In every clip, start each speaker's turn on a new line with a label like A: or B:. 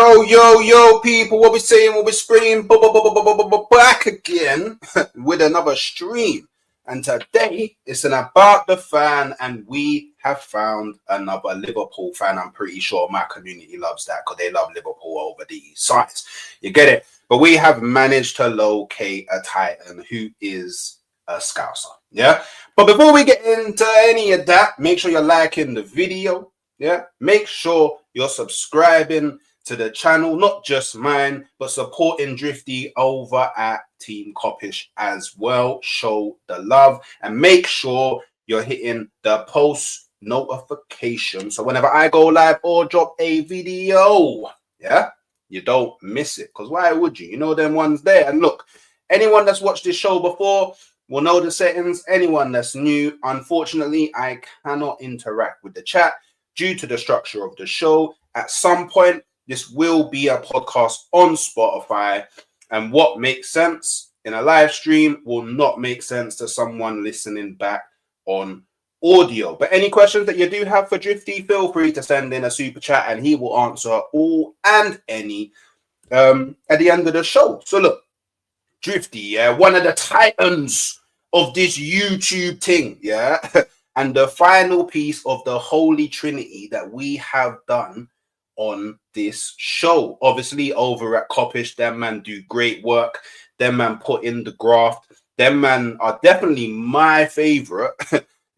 A: Yo, people, what we saying, what we screaming, back again with another stream. And today, it's an About the Fan, and we have found another Liverpool fan. I'm pretty sure my community loves that because they love Liverpool over these sides. You get it? But we have managed to locate a Titan who is a Scouser. Yeah? But before we get into any of that, make sure you're liking the video. Yeah? Make sure you're subscribing to the channel, not just mine, but supporting Drifty over at Team Coppish as well. Show the love and make sure you're hitting the post notification so whenever I go live or drop a video, yeah, you don't miss it. Because why would you? You know them ones there. And look, anyone that's watched this show before will know the settings. Anyone that's new, unfortunately, I cannot interact with the chat due to the structure of the show. At some point, this will be a podcast on Spotify, and what makes sense in a live stream will not make sense to someone listening back on audio. But any questions that you do have for Drifty, feel free to send in a super chat and he will answer all and any at the end of the show. So look, Drifty, one of the titans of this YouTube thing, yeah, and the final piece of the Holy Trinity that we have done on this show. Obviously, over at Coppish, them man do great work. Them man put in the graft. Them man are definitely my favorite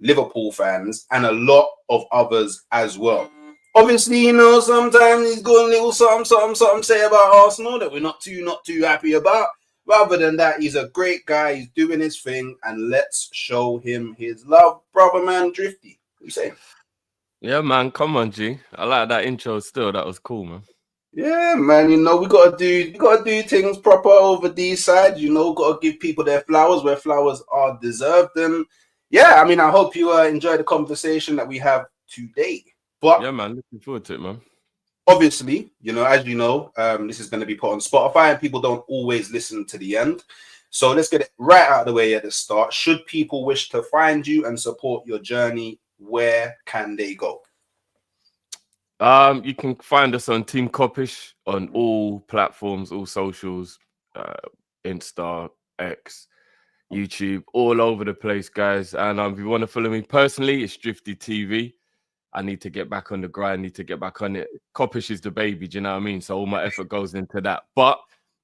A: Liverpool fans, and a lot of others as well. Obviously, you know, sometimes he's got a little something say about Arsenal that we're not too happy about. Rather than that, he's a great guy. He's doing his thing, and let's show him his love, brother man. Drifty, what you saying?
B: Yeah, man, come on, G. I like that intro still. That was cool, man.
A: Yeah, man, you know, we gotta do things proper over these sides, you know, gotta give people their flowers where flowers are deserved. And yeah, I mean, I hope you enjoy the conversation that we have today. But
B: yeah, man, looking forward to it, man.
A: Obviously, you know, as you know, this is going to be put on Spotify and people don't always listen to the end. So let's get it right out of the way at the start. Should people wish to find you and support your journey, where can they go?
B: You can find us on Team Coppish on all platforms, all socials, Insta, X, YouTube, all over the place, guys. And if you want to follow me personally, it's Drifty TV. I need to get back on the grind, need to get back on it. Coppish is the baby, do you know what I mean? So all my effort goes into that. But,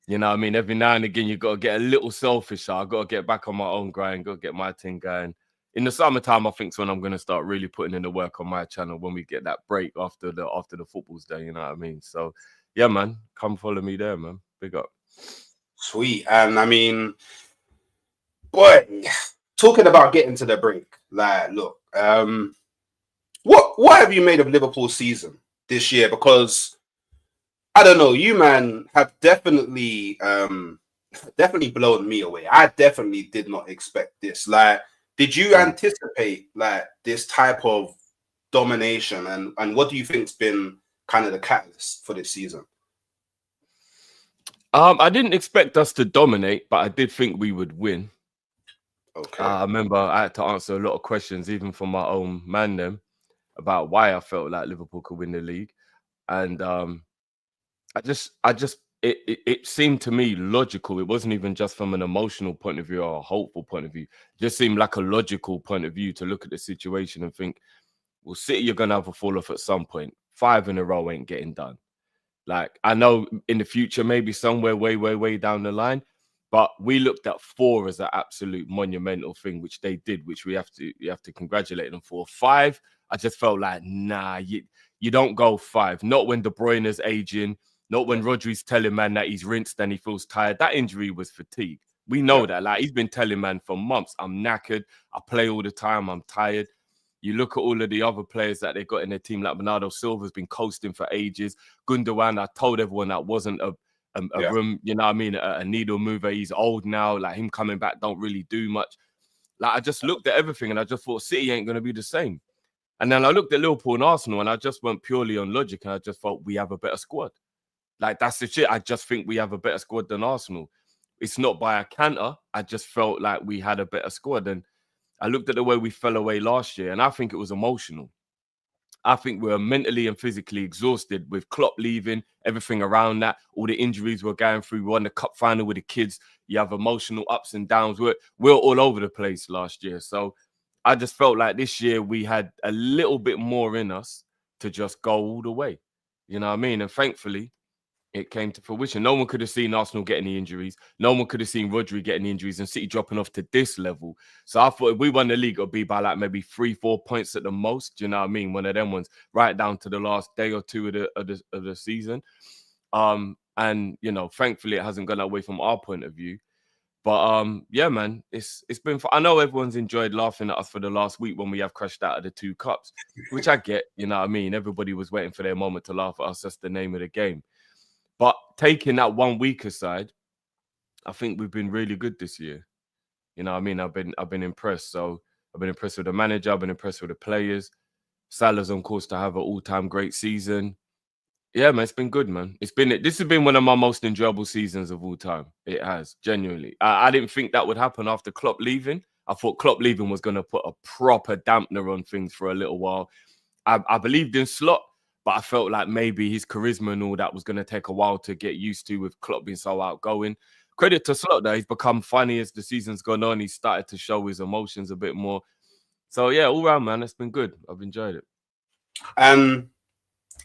B: you know what I mean, every now and again, you got to get a little selfish. So I got to get back on my own grind, got to get my thing going. In the summertime, I think is when I'm going to start really putting in the work on my channel when we get that break after the football's day, you know what I mean? So, yeah, man, come follow me there, man. Big up.
A: Sweet. And I mean, boy, talking about getting to the break, like, look, what have you made of Liverpool's season this year? Because I don't know, you man have definitely blown me away. I definitely did not expect this. Like, did you anticipate like this type of domination? And what do you think's been kind of the catalyst for this season?
B: I didn't expect us to dominate, but I did think we would win.
A: Okay.
B: I remember I had to answer a lot of questions, even from my own man them, about why I felt like Liverpool could win the league. And it seemed to me logical. It wasn't even just from an emotional point of view or a hopeful point of view. It just seemed like a logical point of view to look at the situation and think, well, City, you're going to have a fall off at some point. 5 in a row ain't getting done. Like, I know in the future, maybe somewhere way down the line, but we looked at 4 as an absolute monumental thing, which they did, which you have to congratulate them for. 5, I just felt like, nah, you don't go 5. Not when De Bruyne's aging, not when Rodri's telling man that he's rinsed and he feels tired. That injury was fatigue. We know that. Like, he's been telling man for months, I'm knackered, I play all the time, I'm tired. You look at all of the other players that they got in their team, like Bernardo Silva's been coasting for ages. Gundogan, I told everyone that wasn't a room, you know what I mean, a needle mover. He's old now. Like, him coming back don't really do much. Like, I just looked at everything and I just thought City ain't going to be the same. And then I looked at Liverpool and Arsenal and I just went purely on logic and I just thought we have a better squad. Like, that's the shit. I just think we have a better squad than Arsenal. It's not by a canter. I just felt like we had a better squad. And I looked at the way we fell away last year and I think it was emotional. I think we were mentally and physically exhausted with Klopp leaving, everything around that, all the injuries we're going through. We won the cup final with the kids. You have emotional ups and downs. We're all over the place last year. So I just felt like this year we had a little bit more in us to just go all the way. You know what I mean? And thankfully, it came to fruition. No one could have seen Arsenal get any injuries. No one could have seen Rodri get any injuries and City dropping off to this level. So I thought if we won the league, it would be by like maybe 3-4 points at the most. Do you know what I mean? One of them ones, right down to the last day or two of the season. And you know, thankfully, it hasn't gone away from our point of view. But yeah, man, it's been fun. I know everyone's enjoyed laughing at us for the last week when we have crashed out of the 2 cups, which I get. You know what I mean? Everybody was waiting for their moment to laugh at us. That's the name of the game. But taking that 1 week aside, I think we've been really good this year. You know what I mean? I've been impressed. So I've been impressed with the manager. I've been impressed with the players. Salah's on course to have an all-time great season. Yeah, man, it's been good, man. This has been one of my most enjoyable seasons of all time. It has, genuinely. I didn't think that would happen after Klopp leaving. I thought Klopp leaving was going to put a proper dampener on things for a little while. I believed in Slot, but I felt like maybe his charisma and all that was going to take a while to get used to with Klopp being so outgoing. Credit to Slot, though. He's become funny as the season's gone on. He's started to show his emotions a bit more. So, yeah, all round, man, it's been good. I've enjoyed it.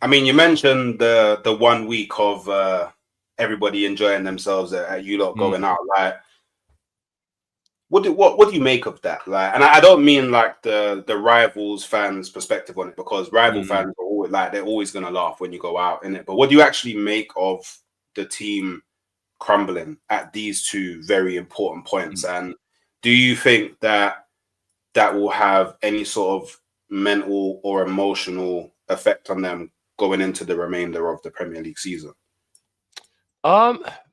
A: I mean, you mentioned the 1 week of everybody enjoying themselves at you lot going out. Like, what do you make of that? Like, and I don't mean like the rivals fans' perspective on it, because rival fans are always like, they're always gonna laugh when you go out in it. But what do you actually make of the team crumbling at these 2 very important points? And do you think that will have any sort of mental or emotional effect on them going into the remainder of the Premier League season?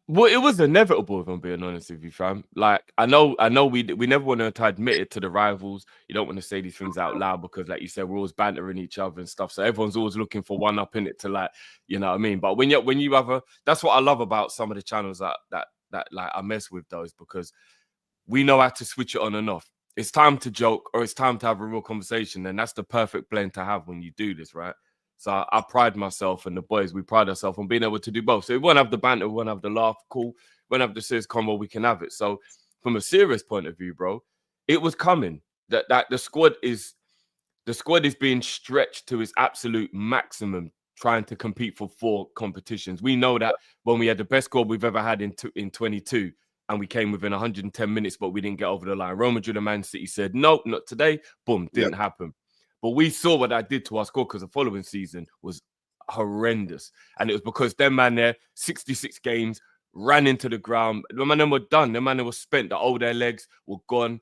B: Well, it was inevitable, if I'm being honest with you, fam. Like, I know we never want to admit it to the rivals. You don't want to say these things out loud because, like you said, we're always bantering each other and stuff. So everyone's always looking for one up in it to, like, you know what I mean. But when you have that's what I love about some of the channels that like I mess with those, because we know how to switch it on and off. It's time to joke or it's time to have a real conversation, and that's the perfect blend to have when you do this, right? So I pride myself and the boys, we pride ourselves on being able to do both. So we won't have the banter, we won't have the laugh, cool. We won't have the serious combo, we can have it. So from a serious point of view, bro, it was coming. That the squad is being stretched to its absolute maximum, trying to compete for 4 competitions. We know that when we had the best squad we've ever had in 22, and we came within 110 minutes, but we didn't get over the line. Real Madrid and Man City said, nope, not today. Boom, didn't happen. But we saw what that did to our squad, because the following season was horrendous. And it was because them man there, 66 games, ran into the ground. The man were done. The man were spent. All their legs were gone.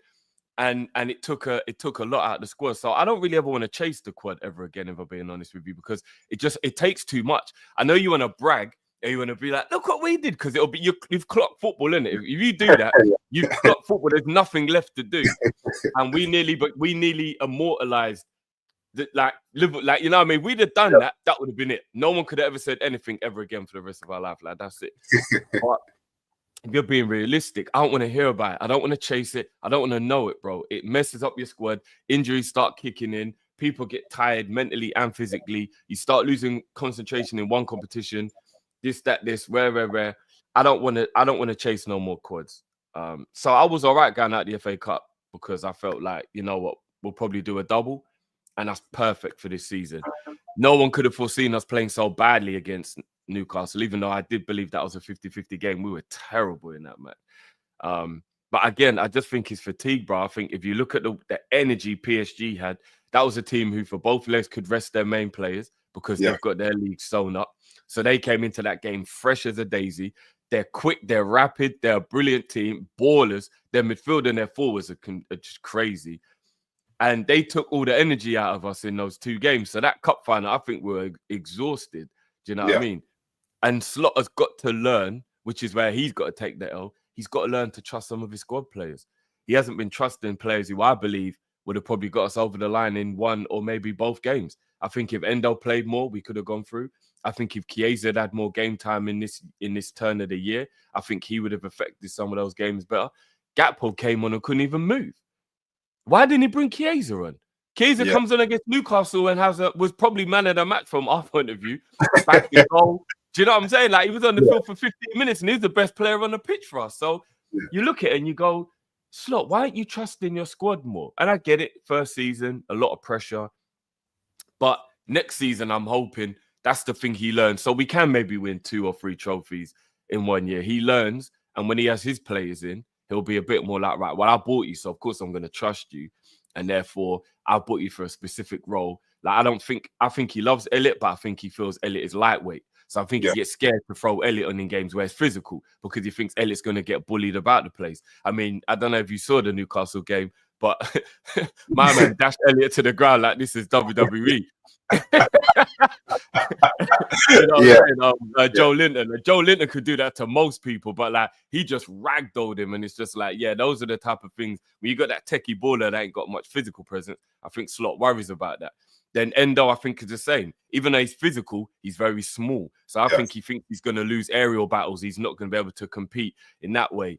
B: And it took a lot out of the squad. So I don't really ever want to chase the quad ever again, if I'm being honest with you, because it takes too much. I know you want to brag and you want to be like, look what we did, because it'll be you've clocked football, innit? If you do that, you've clocked football. There's nothing left to do. And we nearly immortalized like you know what I mean? We'd have done that would have been it. No one could have ever said anything ever again for the rest of our life. Like, that's it. But if you're being realistic, I don't want to hear about it. I don't want to chase it. I don't want to know it, bro. It messes up your squad. Injuries start kicking in. People get tired mentally and physically. You start losing concentration in one competition. This, rare. I don't want to chase no more quads. So I was all right going out the FA Cup, because I felt like, you know what, we'll probably do a double. And that's perfect for this season. No one could have foreseen us playing so badly against Newcastle, even though I did believe that was a 50-50 game. We were terrible in that match. But again, I just think it's fatigue, bro. I think if you look at the energy PSG had, that was a team who for both legs could rest their main players, because they've got their league sewn up. So they came into that game fresh as a daisy. They're quick, they're rapid, they're a brilliant team, ballers. Their midfield and their forwards are just crazy. And they took all the energy out of us in those 2 games. So that cup final, I think we were exhausted. Do you know what I mean? And Slot has got to learn, which is where he's got to take the L. He's got to learn to trust some of his squad players. He hasn't been trusting players who I believe would have probably got us over the line in 1 or maybe both games. I think if Endo played more, we could have gone through. I think if Chiesa had more game time in this turn of the year, I think he would have affected some of those games better. Gakpo came on and couldn't even move. Why didn't he bring Chiesa on? Chiesa comes on against Newcastle and was probably man of the match from our point of view. Back the goal. Do you know what I'm saying? Like, he was on the field for 15 minutes and he's the best player on the pitch for us. So you look at it and you go, Slot, why aren't you trusting your squad more? And I get it, first season, a lot of pressure. But next season, I'm hoping that's the thing he learns. So we can maybe win 2 or 3 trophies in 1 year. He learns, and when he has his players in, he'll be a bit more like, right, well, I bought you, so of course I'm going to trust you. And therefore, I bought you for a specific role. Like, I think he loves Elliot, but I think he feels Elliot is lightweight. So I think he gets scared to throw Elliot on in games where it's physical because he thinks Elliot's going to get bullied about the place. I mean, I don't know if you saw the Newcastle game, but my man dashed Elliot to the ground like this is WWE. You know Joe Linton. Joe Linton could do that to most people, but like he just ragdolled him, and it's just like, yeah, those are the type of things when you got that techie baller that ain't got much physical presence. I think Slot worries about that. Then Endo, I think, is the same. Even though he's physical, he's very small. So I think he thinks he's going to lose aerial battles. He's not going to be able to compete in that way.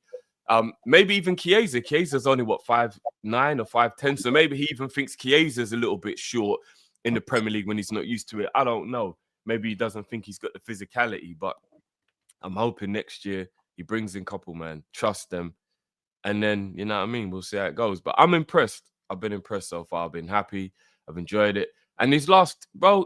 B: Maybe even Chiesa. Chiesa's only, 5'9" or 5'10". So maybe he even thinks Chiesa's a little bit short in the Premier League when he's not used to it. I don't know. Maybe he doesn't think he's got the physicality. But I'm hoping next year he brings in couple, man. Trust them. And then, you know what I mean? We'll see how it goes. But I'm impressed. I've been impressed so far. I've been happy. I've enjoyed it. And these last, bro,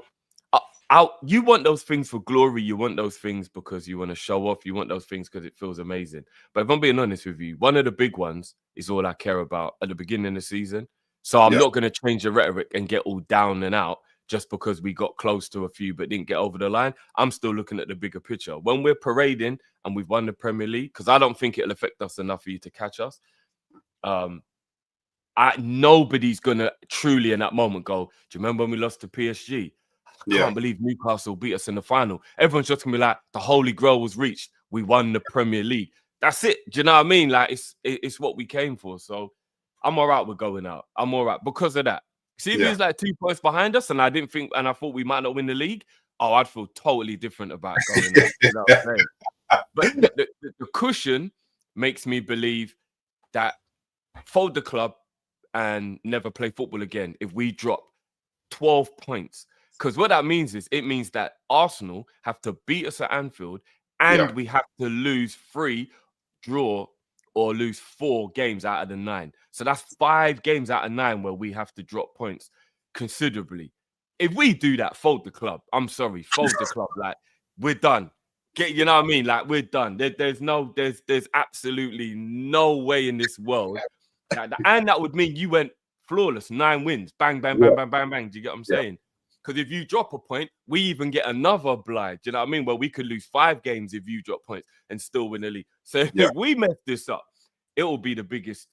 B: you want those things for glory. You want those things because you want to show off. You want those things because it feels amazing. But if I'm being honest with you, one of the big ones is all I care about at the beginning of the season. So I'm not going to change the rhetoric and get all down and out just because we got close to a few but didn't get over the line. I'm still looking at the bigger picture. When we're parading and we've won the Premier League, because I don't think it'll affect us enough for you to catch us. Nobody's gonna truly in that moment go, do you remember when we lost to PSG? I can't believe Newcastle beat us in the final. Everyone's just gonna be like, the holy grail was reached. We won the Premier League. That's it. Do you know what I mean? Like, it's what we came for. So I'm all right with going out. I'm all right because of that. See, if he was like 2 points behind us and I thought we might not win the league, I'd feel totally different about going out. You know what I'm saying? But the cushion makes me believe that fold the club and never play football again if we drop 12 points. Because what that means is it means that Arsenal have to beat us at Anfield and we have to lose 3, draw, or lose 4 games out of the 9. So that's 5 games out of 9 where we have to drop points considerably. If we do that, fold the club. I'm sorry, fold the club. Like, we're done. You know what I mean? Like, we're done. There's absolutely no way in this world. And that would mean you went flawless, 9 wins, bang, bang, bang, bang, bang, bang. Do you get what I'm saying? Because if you drop a point, we even get another blind. Do you know what I mean? Where we could lose 5 games if you drop points and still win the league. So if we mess this up, it will be the biggest.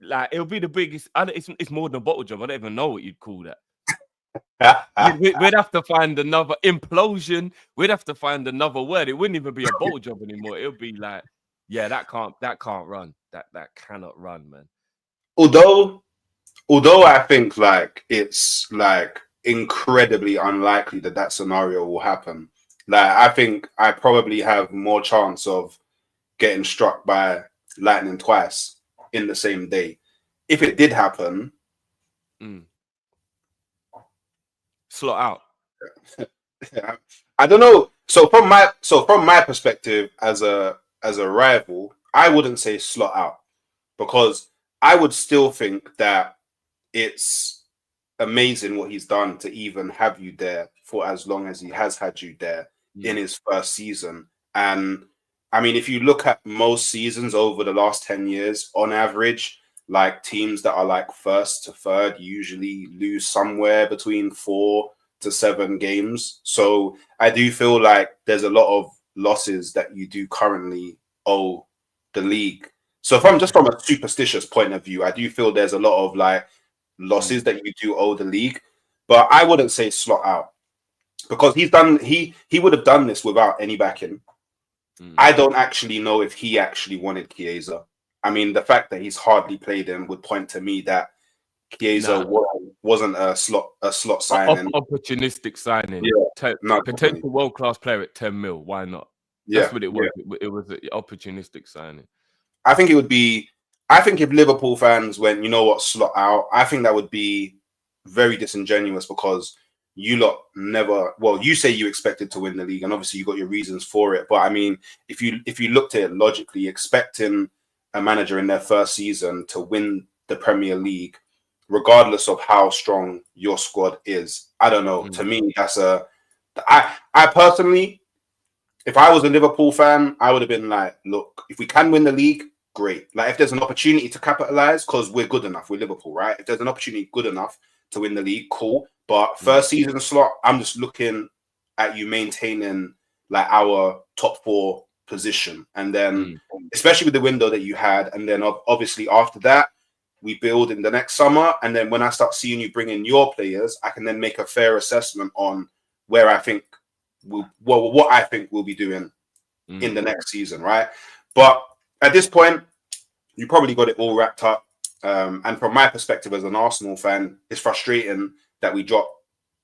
B: Like, it'll be the biggest. It's more than a bottle job. I don't even know what you'd call that. We'd have to find another implosion. We'd have to find another word. It wouldn't even be a bottle job anymore. It'll be like, yeah, that can't run. That cannot run, man.
A: Although I think like it's like incredibly unlikely that scenario will happen. Like, I think I probably have more chance of getting struck by lightning twice in the same day. If it did happen,
B: Slot out.
A: I don't know. So from my perspective as a rival, I wouldn't say slot out, because I would still think that it's amazing what he's done to even have you there for as long as he has had you there in his first season. And I mean, if you look at most seasons over the last 10 years, on average, like teams that are like first to third usually lose somewhere between 4 to 7 games. So I do feel like there's a lot of losses that you do currently owe the league. So from a superstitious point of view, I do feel there's a lot of like losses that you do owe the league, but I wouldn't say slot out, because he would have done this without any backing. I don't actually know if he actually wanted Chiesa. I mean, the fact that he's hardly played him would point to me that Chiesa wasn't a slot signing.
B: Opportunistic signing. Potential world-class player at 10 mil. Why not? That's what it was. It was an opportunistic signing.
A: I think if Liverpool fans went, you know what, slot out, I think that would be very disingenuous because you lot never. Well, you say you expected to win the league, and obviously you got your reasons for it. But I mean, if you looked at it logically, expecting a manager in their first season to win the Premier League, regardless of how strong your squad is, I don't know. To me, that's a. I personally, if I was a Liverpool fan, I would have been like, look, if we can win the league, great. Like, if there's an opportunity to capitalize, because we're good enough, we're Liverpool, right? If there's an opportunity good enough to win the league, cool. But first season slot, I'm just looking at you maintaining like our top 4 position. And then, especially with the window that you had, and then obviously after that, we build in the next summer. And then when I start seeing you bring in your players, I can then make a fair assessment on where I think what I think we'll be doing in the next season, right? But at this point, you probably got it all wrapped up. And from my perspective as an Arsenal fan, it's frustrating that we dropped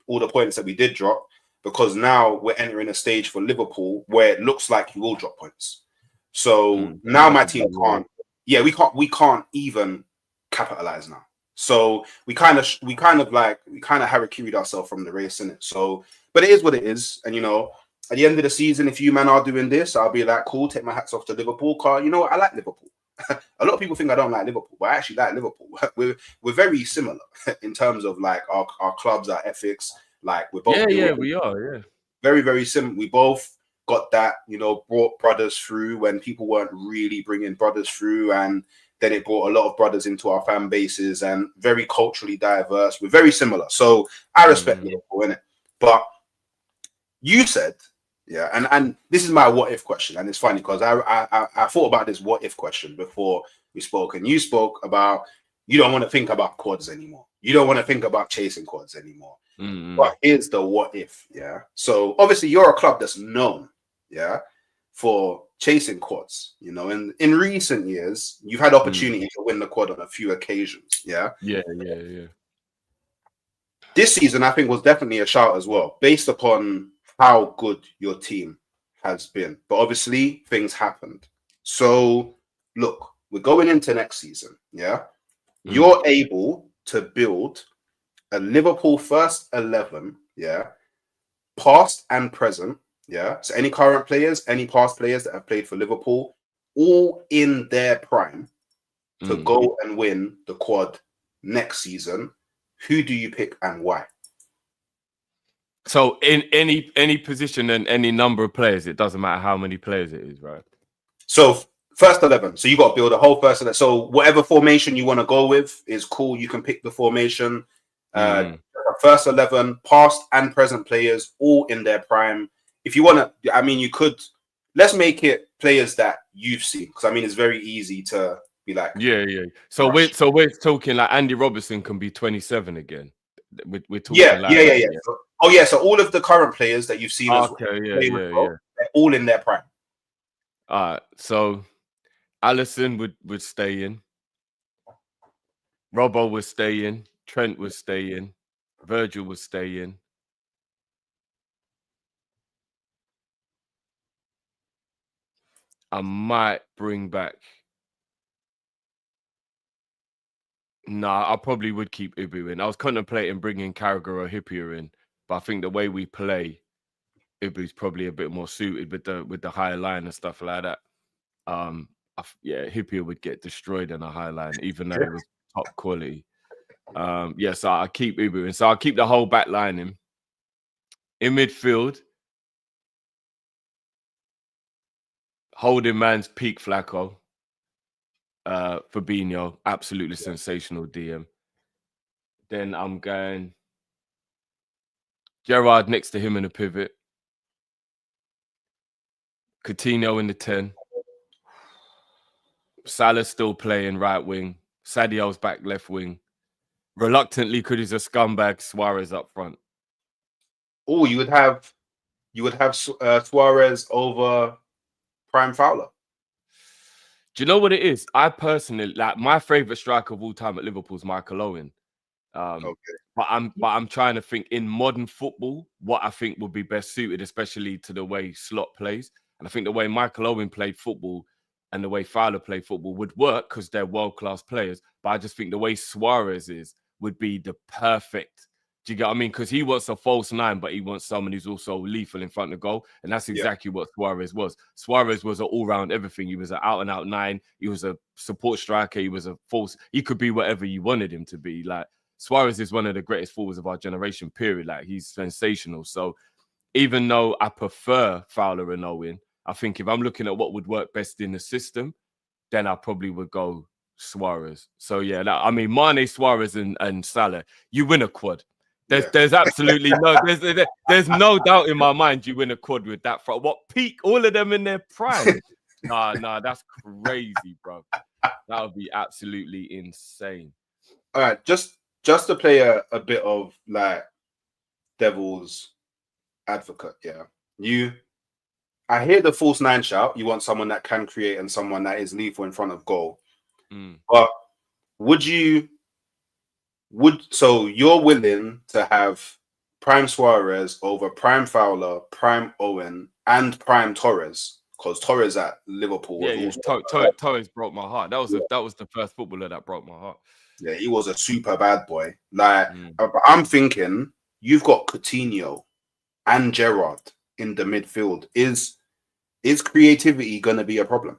A: all the points that we did drop, because now we're entering a stage for Liverpool where it looks like you will drop points. So now my team can't. Yeah, we can't even capitalize now. So we kind of harakiri'd ourselves from the race, in it. So, but it is what it is, and at the end of the season, if you man are doing this, I'll be like, cool, take my hats off to Liverpool. Car, you know what? I like Liverpool. A lot of people think I don't like Liverpool, but I actually like Liverpool. We're very similar in terms of like our clubs, our ethics. Like we're both
B: we are
A: very, very similar. We both got that, brought brothers through when people weren't really bringing brothers through, and then it brought a lot of brothers into our fan bases, and very culturally diverse. We're very similar, so I respect Liverpool, innit? But you said, yeah, and this is my what if question, and it's funny because I thought about this what if question before we spoke, and you spoke about you don't want to think about quads anymore. You don't want to think about chasing quads anymore. But here's the what if, yeah. So obviously you're a club that's known, yeah, for chasing quads. And in recent years you've had opportunity to win the quad on a few occasions, yeah. This season I think was definitely a shout as well, based upon how good your team has been. But obviously things happened. So look, we're going into next season, yeah. You're able to build a Liverpool first 11, yeah, past and present, yeah. So any current players, any past players that have played for Liverpool, all in their prime to go and win the quad next season. Who do you pick and why?
B: So in any position and any number of players, it doesn't matter how many players it is, right?
A: So first 11. So you got to build a whole first 11. So whatever formation you want to go with is cool. You can pick the formation. First 11, past and present players, all in their prime. If you want to, I mean, you could. Let's make it players that you've seen, because I mean, it's very easy to be like,
B: So we're talking like Andy Robertson can be 27 again. We're talking
A: yeah. So all of the current players that you've seen, they're all in their prime.
B: All right, so Allison would stay in. Robbo would stay in. Trent would stay in. Virgil would stay in. I might bring back. Nah, I probably would keep Ibu in. I was contemplating bringing Carragher or Hippier in, but I think the way we play, Ibu's probably a bit more suited with the high line and stuff like that. Hippier would get destroyed in a high line, even though it was top quality. So I keep Ibu in. So I'll keep the whole back line in midfield. Holding man's peak Flacco. Fabinho, absolutely sensational DM. Then I'm going Gerrard next to him in the pivot. Coutinho in the 10. Salah's still playing right wing. Sadio's back left wing. Reluctantly, because he's a scumbag, Suarez up front.
A: Oh, you would have Suarez over Prime Fowler.
B: Do you know what it is? I personally like my favorite striker of all time at Liverpool is Michael Owen. But I'm trying to think in modern football what I think would be best suited, especially to the way Slot plays. And I think the way Michael Owen played football and the way Fowler played football would work because they're world-class players. But I just think the way Suarez is would be the perfect. Do you get what I mean? Because he wants a false nine, but he wants someone who's also lethal in front of goal. And that's exactly what Suarez was. Suarez was an all-round everything. He was an out-and-out nine. He was a support striker. He was a false. He could be whatever you wanted him to be. Like, Suarez is one of the greatest forwards of our generation, period. Like, he's sensational. So even though I prefer Fowler and Owen, I think if I'm looking at what would work best in the system, then I probably would go Suarez. So, yeah, I mean, Mane, Suarez, and Salah, you win a quad. There's absolutely there's no doubt in my mind you win a quad with that. What peak? All of them in their prime. Nah, that's crazy, bro. That would be absolutely insane.
A: All right, just to play a bit of like devil's advocate. Yeah, I hear the false nine shout. You want someone that can create and someone that is lethal in front of goal. But so you're willing to have prime Suarez over prime Fowler, prime Owen, and prime Torres? Because Torres at Liverpool,
B: Torres broke my heart. That was the first footballer that broke my heart.
A: Yeah, he was a super bad boy. Like, I'm thinking you've got Coutinho and Gerrard in the midfield. Is creativity going to be a problem?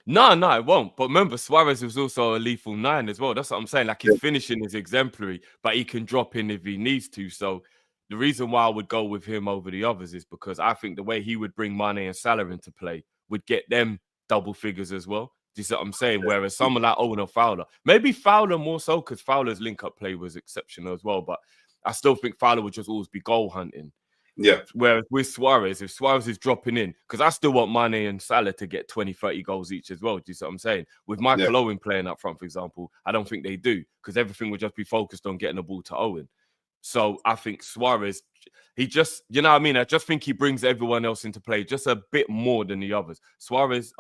B: No, it won't. But remember, Suarez was also a lethal nine as well. That's what I'm saying. Like, his finishing is exemplary, but he can drop in if he needs to. So the reason why I would go with him over the others is because I think the way he would bring Mane and Salah into play would get them double figures as well. Do you see what I'm saying? Whereas someone like Owen or Fowler, maybe Fowler more so because Fowler's link-up play was exceptional as well. But I still think Fowler would just always be goal hunting.
A: Yeah.
B: Whereas with Suarez, if Suarez is dropping in, because I still want Mane and Salah to get 20, 30 goals each as well. Do you see what I'm saying? With Michael Owen playing up front, for example, I don't think they do because everything would just be focused on getting the ball to Owen. So I think Suarez, he just, you know what I mean? I just think he brings everyone else into play just a bit more than the others. Torres'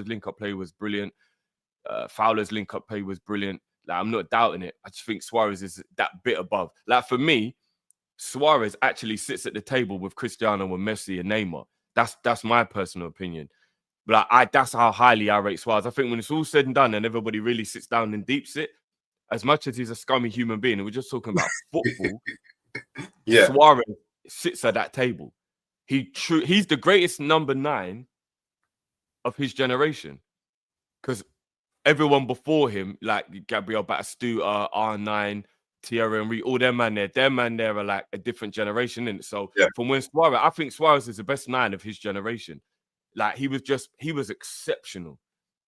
B: link-up play was brilliant. Fowler's link-up play was brilliant. Like, I'm not doubting it. I just think Suarez is that bit above. Like, for me, Suarez actually sits at the table with Cristiano and Messi and Neymar. That's my personal opinion. But that's how highly I rate Suarez. I think when it's all said and done and everybody really sits down and deep sit, as much as he's a scummy human being, and we're just talking about football, Suarez sits at that table. He's the greatest number 9 of his generation. Because everyone before him, like Gabriel Batistuta, R9, Thierry Henry, all them man there are like a different generation, innit? So from when Suarez, I think Suarez is the best 9 of his generation. Like, he was exceptional.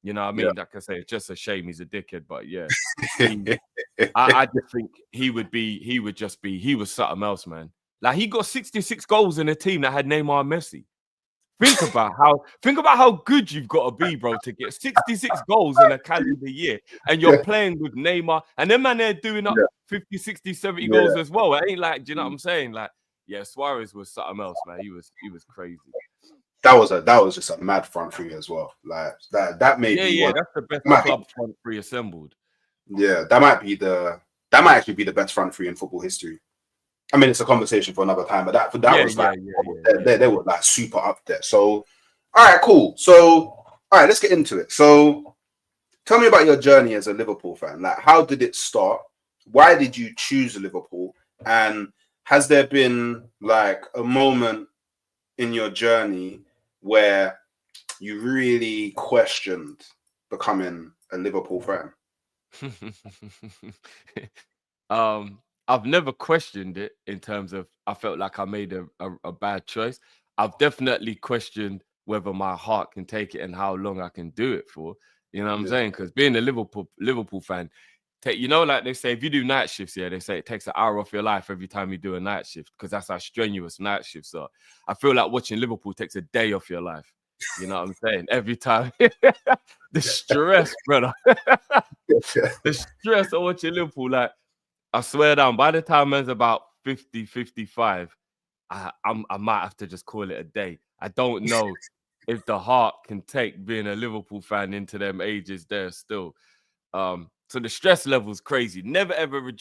B: You know what I mean? Like I say, it's just a shame he's a dickhead, but yeah. I just think he was something else, man. Like, he got 66 goals in a team that had Neymar and Messi. Think about how good you've got to be, bro, to get 66 goals in a calendar year. And you're playing with Neymar. And then, man, they're doing up 50, 60, 70 goals as well. It ain't like, do you know what I'm saying? Like, yeah, Suarez was something else, man. He was crazy.
A: That was just a mad front three as well. Like, that may be
B: that's the best club front three assembled.
A: Yeah, that might actually be the best front three in football history. I mean, it's a conversation for another time, but they were like super up there. So, all right, cool. So, all right, let's get into it. So, tell me about your journey as a Liverpool fan. Like, how did it start? Why did you choose Liverpool? And has there been like a moment in your journey where you really questioned becoming a Liverpool fan?
B: I've never questioned it in terms of I felt like I made a bad choice. I've definitely questioned whether my heart can take it and how long I can do it for. You know what I'm saying? Because being a Liverpool fan, like they say, if you do night shifts, they say it takes an hour off your life every time you do a night shift because that's how strenuous night shifts are. I feel like watching Liverpool takes a day off your life. You know what I'm saying? Every time. The stress, brother. The stress of watching Liverpool, like, I swear down, by the time man's about 50, 55, I might have to just call it a day. I don't know if the heart can take being a Liverpool fan into them ages there still. So the stress level's crazy. Never ever,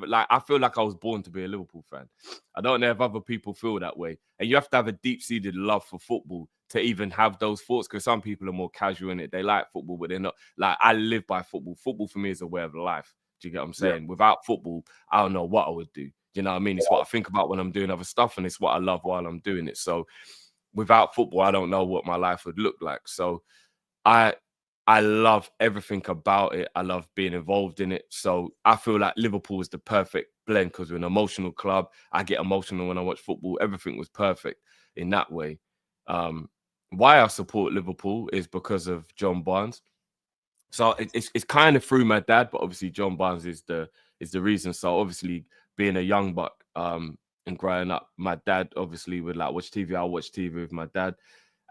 B: like, I feel like I was born to be a Liverpool fan. I don't know if other people feel that way. And you have to have a deep-seated love for football to even have those thoughts, because some people are more casual in it. They like football, but they're not. Like, I live by football. Football for me is a way of life. Do you get what I'm saying? Without football, I don't know what I would do. You know what I mean? It's what I think about when I'm doing other stuff, and it's what I love while I'm doing it. So without football, I don't know what my life would look like. So I love everything about it. I love being involved in it. So I feel like Liverpool is the perfect blend because we're an emotional club. I get emotional when I watch football. Everything was perfect in that way. Why I support Liverpool is because of John Barnes. So it's kind of through my dad, but obviously John Barnes is the reason. So obviously being a young buck and growing up, my dad obviously would like watch TV. I'll watch TV with my dad,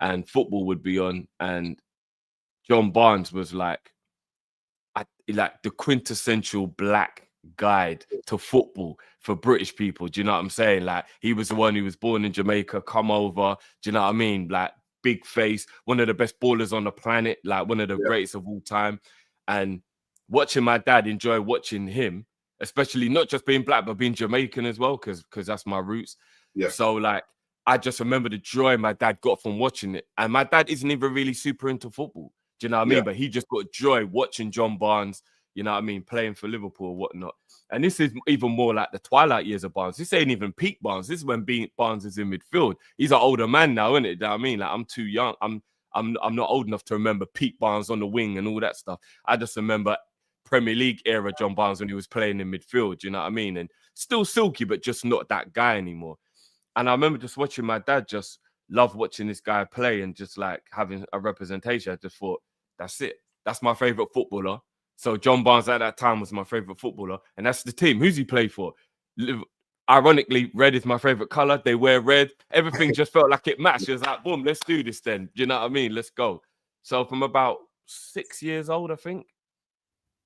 B: and football would be on, and John Barnes was like the quintessential black guide to football for British people. Do you know what I'm saying? Like, he was the one who was born in Jamaica, come over. Do you know what I mean? Like, big face, one of the best ballers on the planet, like one of the greatest of all time. And watching my dad, enjoy watching him, especially not just being black, but being Jamaican as well, because that's my roots.
A: Yeah.
B: So like, I just remember the joy my dad got from watching it. And my dad isn't even really super into football. Do you know what I mean? But he just got joy watching John Barnes, you know what I mean, playing for Liverpool or whatnot. And this is even more like the twilight years of Barnes. This ain't even peak Barnes. This is when Barnes is in midfield. He's an older man now, isn't it? You know what I mean? Like, I'm too young. I'm not old enough to remember peak Barnes on the wing and all that stuff. I just remember Premier League era John Barnes when he was playing in midfield, you know what I mean? And still silky, but just not that guy anymore. And I remember just watching my dad just love watching this guy play and just like having a representation. I just thought, that's it. That's my favorite footballer. So John Barnes at that time was my favorite footballer, and that's the team. Who's he play for? Ironically, red is my favorite color. They wear red. Everything just felt like it matched. It was like, boom, let's do this then. Do you know what I mean? Let's go. So from about 6 years old, I think.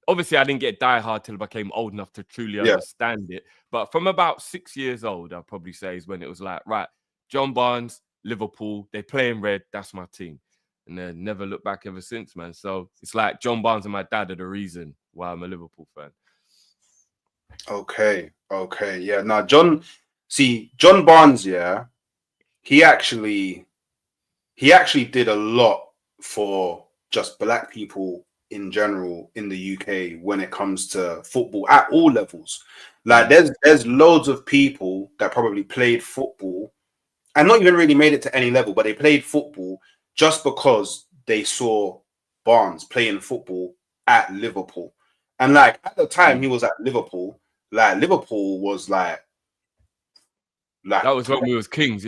B: Obviously, I didn't get diehard till I became old enough to truly understand it. But from about 6 years old, I'll probably say is when it was like, right, John Barnes, Liverpool, they play in red. That's my team. And then never looked back ever since, man. So it's like John Barnes and my dad are the reason why I'm a Liverpool fan.
A: Okay. Yeah. Now, John Barnes, he actually did a lot for just black people in general in the UK when it comes to football at all levels. Like, there's loads of people that probably played football and not even really made it to any level, but they played football just because they saw Barnes playing football at Liverpool. And like, at the time he was at Liverpool, like, Liverpool was like
B: that was when we was kings,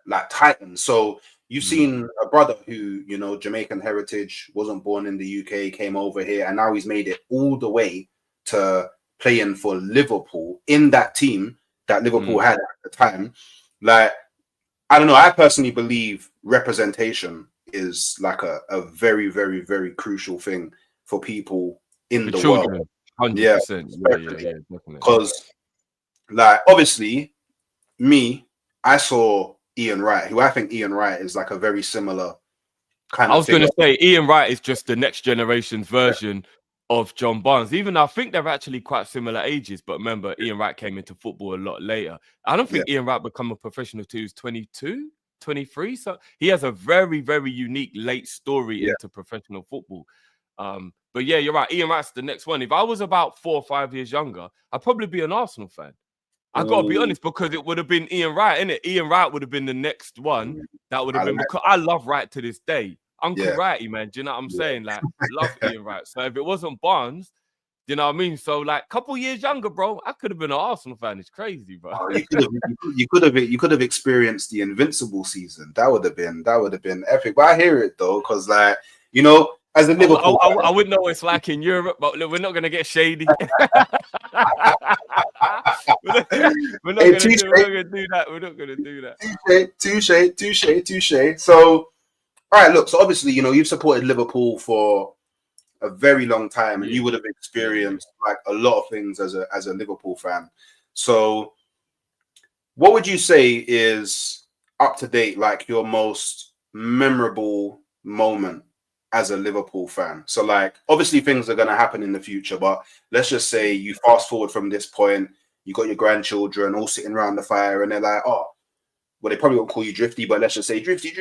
A: like Titans. So you've seen a brother who, you know, Jamaican heritage, wasn't born in the UK, came over here, and now he's made it all the way to playing for Liverpool in that team that Liverpool had at the time. Like, I don't know. I personally believe representation is like a very, very, very crucial thing for people in the
B: children,
A: world.
B: 100%. Yeah, definitely.
A: Because, like, obviously, I saw Ian Wright, who I think Ian Wright is like a very similar kind of.
B: I was going to say Ian Wright is just the next generation's version of John Barnes. Even I think they're actually quite similar ages, but remember, Ian Wright came into football a lot later. I don't think Ian Wright became a professional till he was 22, 23. So he has a very, very unique late story into professional football. But yeah, you're right. Ian Wright's the next one. If I was about 4 or 5 years younger, I'd probably be an Arsenal fan. I got to be honest, because it would have been Ian Wright, innit? Ian Wright would have been the next one that would have been, because I love Wright to this day. Uncle Wrighty, man. Do you know what I'm saying? Like, love Ian Wright. So if it wasn't Barnes, do you know what I mean? So like, couple years younger, bro, I could have been an Arsenal fan. It's crazy, bro.
A: You could have experienced the Invincible season. That would have been epic. But I hear it though, because like, you know, as a Liverpool,
B: I wouldn't know what it's like in Europe, but we're not gonna get shady. We're not gonna do that. We're not gonna do that.
A: Touche. So, all right, look. So obviously, you know, you've supported Liverpool for a very long time, and you would have experienced like a lot of things as a Liverpool fan. So, what would you say is up to date, like your most memorable moment as a Liverpool fan? So like, obviously things are going to happen in the future, but let's just say you fast forward from this point, you got your grandchildren all sitting around the fire and they're like, oh, well, they probably won't call you Drifty, but let's just say Drifty.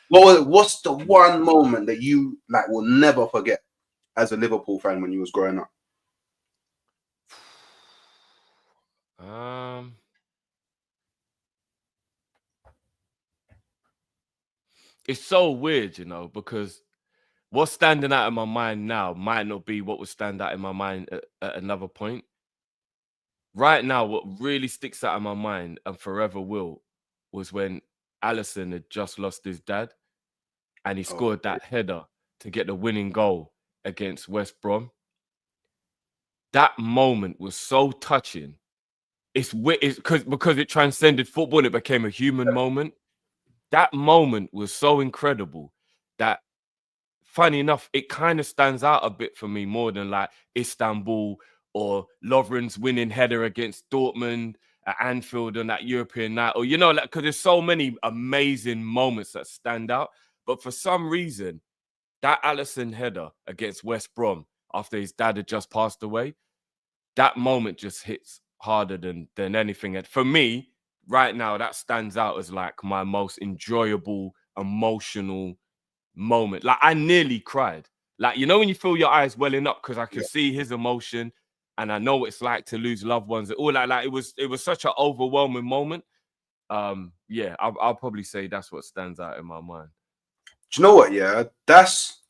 A: What's the one moment that you like will never forget as a Liverpool fan when you was growing up?
B: It's so weird, because what's standing out in my mind now might not be what would stand out in my mind at another point. Right now, what really sticks out in my mind and forever will was when Alisson had just lost his dad and he scored that header to get the winning goal against West Brom. That moment was so touching. It's because it transcended football. It became a human moment. That moment was so incredible that, funny enough, it kind of stands out a bit for me more than like Istanbul or Lovren's winning header against Dortmund at Anfield on that European night, or because there's so many amazing moments that stand out. But for some reason, that Alisson header against West Brom after his dad had just passed away, that moment just hits harder than anything. And for me, right now, that stands out as like my most enjoyable, emotional moment. Like, I nearly cried. Like, when you feel your eyes welling up because I can see his emotion and I know what it's like to lose loved ones. All like it was such an overwhelming moment. I'll probably say that's what stands out in my mind.
A: Do you know what? Yeah, that's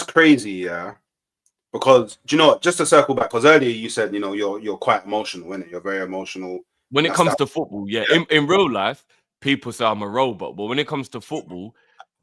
A: crazy. Yeah, because do you know what? Just to circle back, because earlier you said you're quite emotional, innit? You're very emotional
B: when it comes to football. Yeah. In real life, people say I'm a robot, but when it comes to football,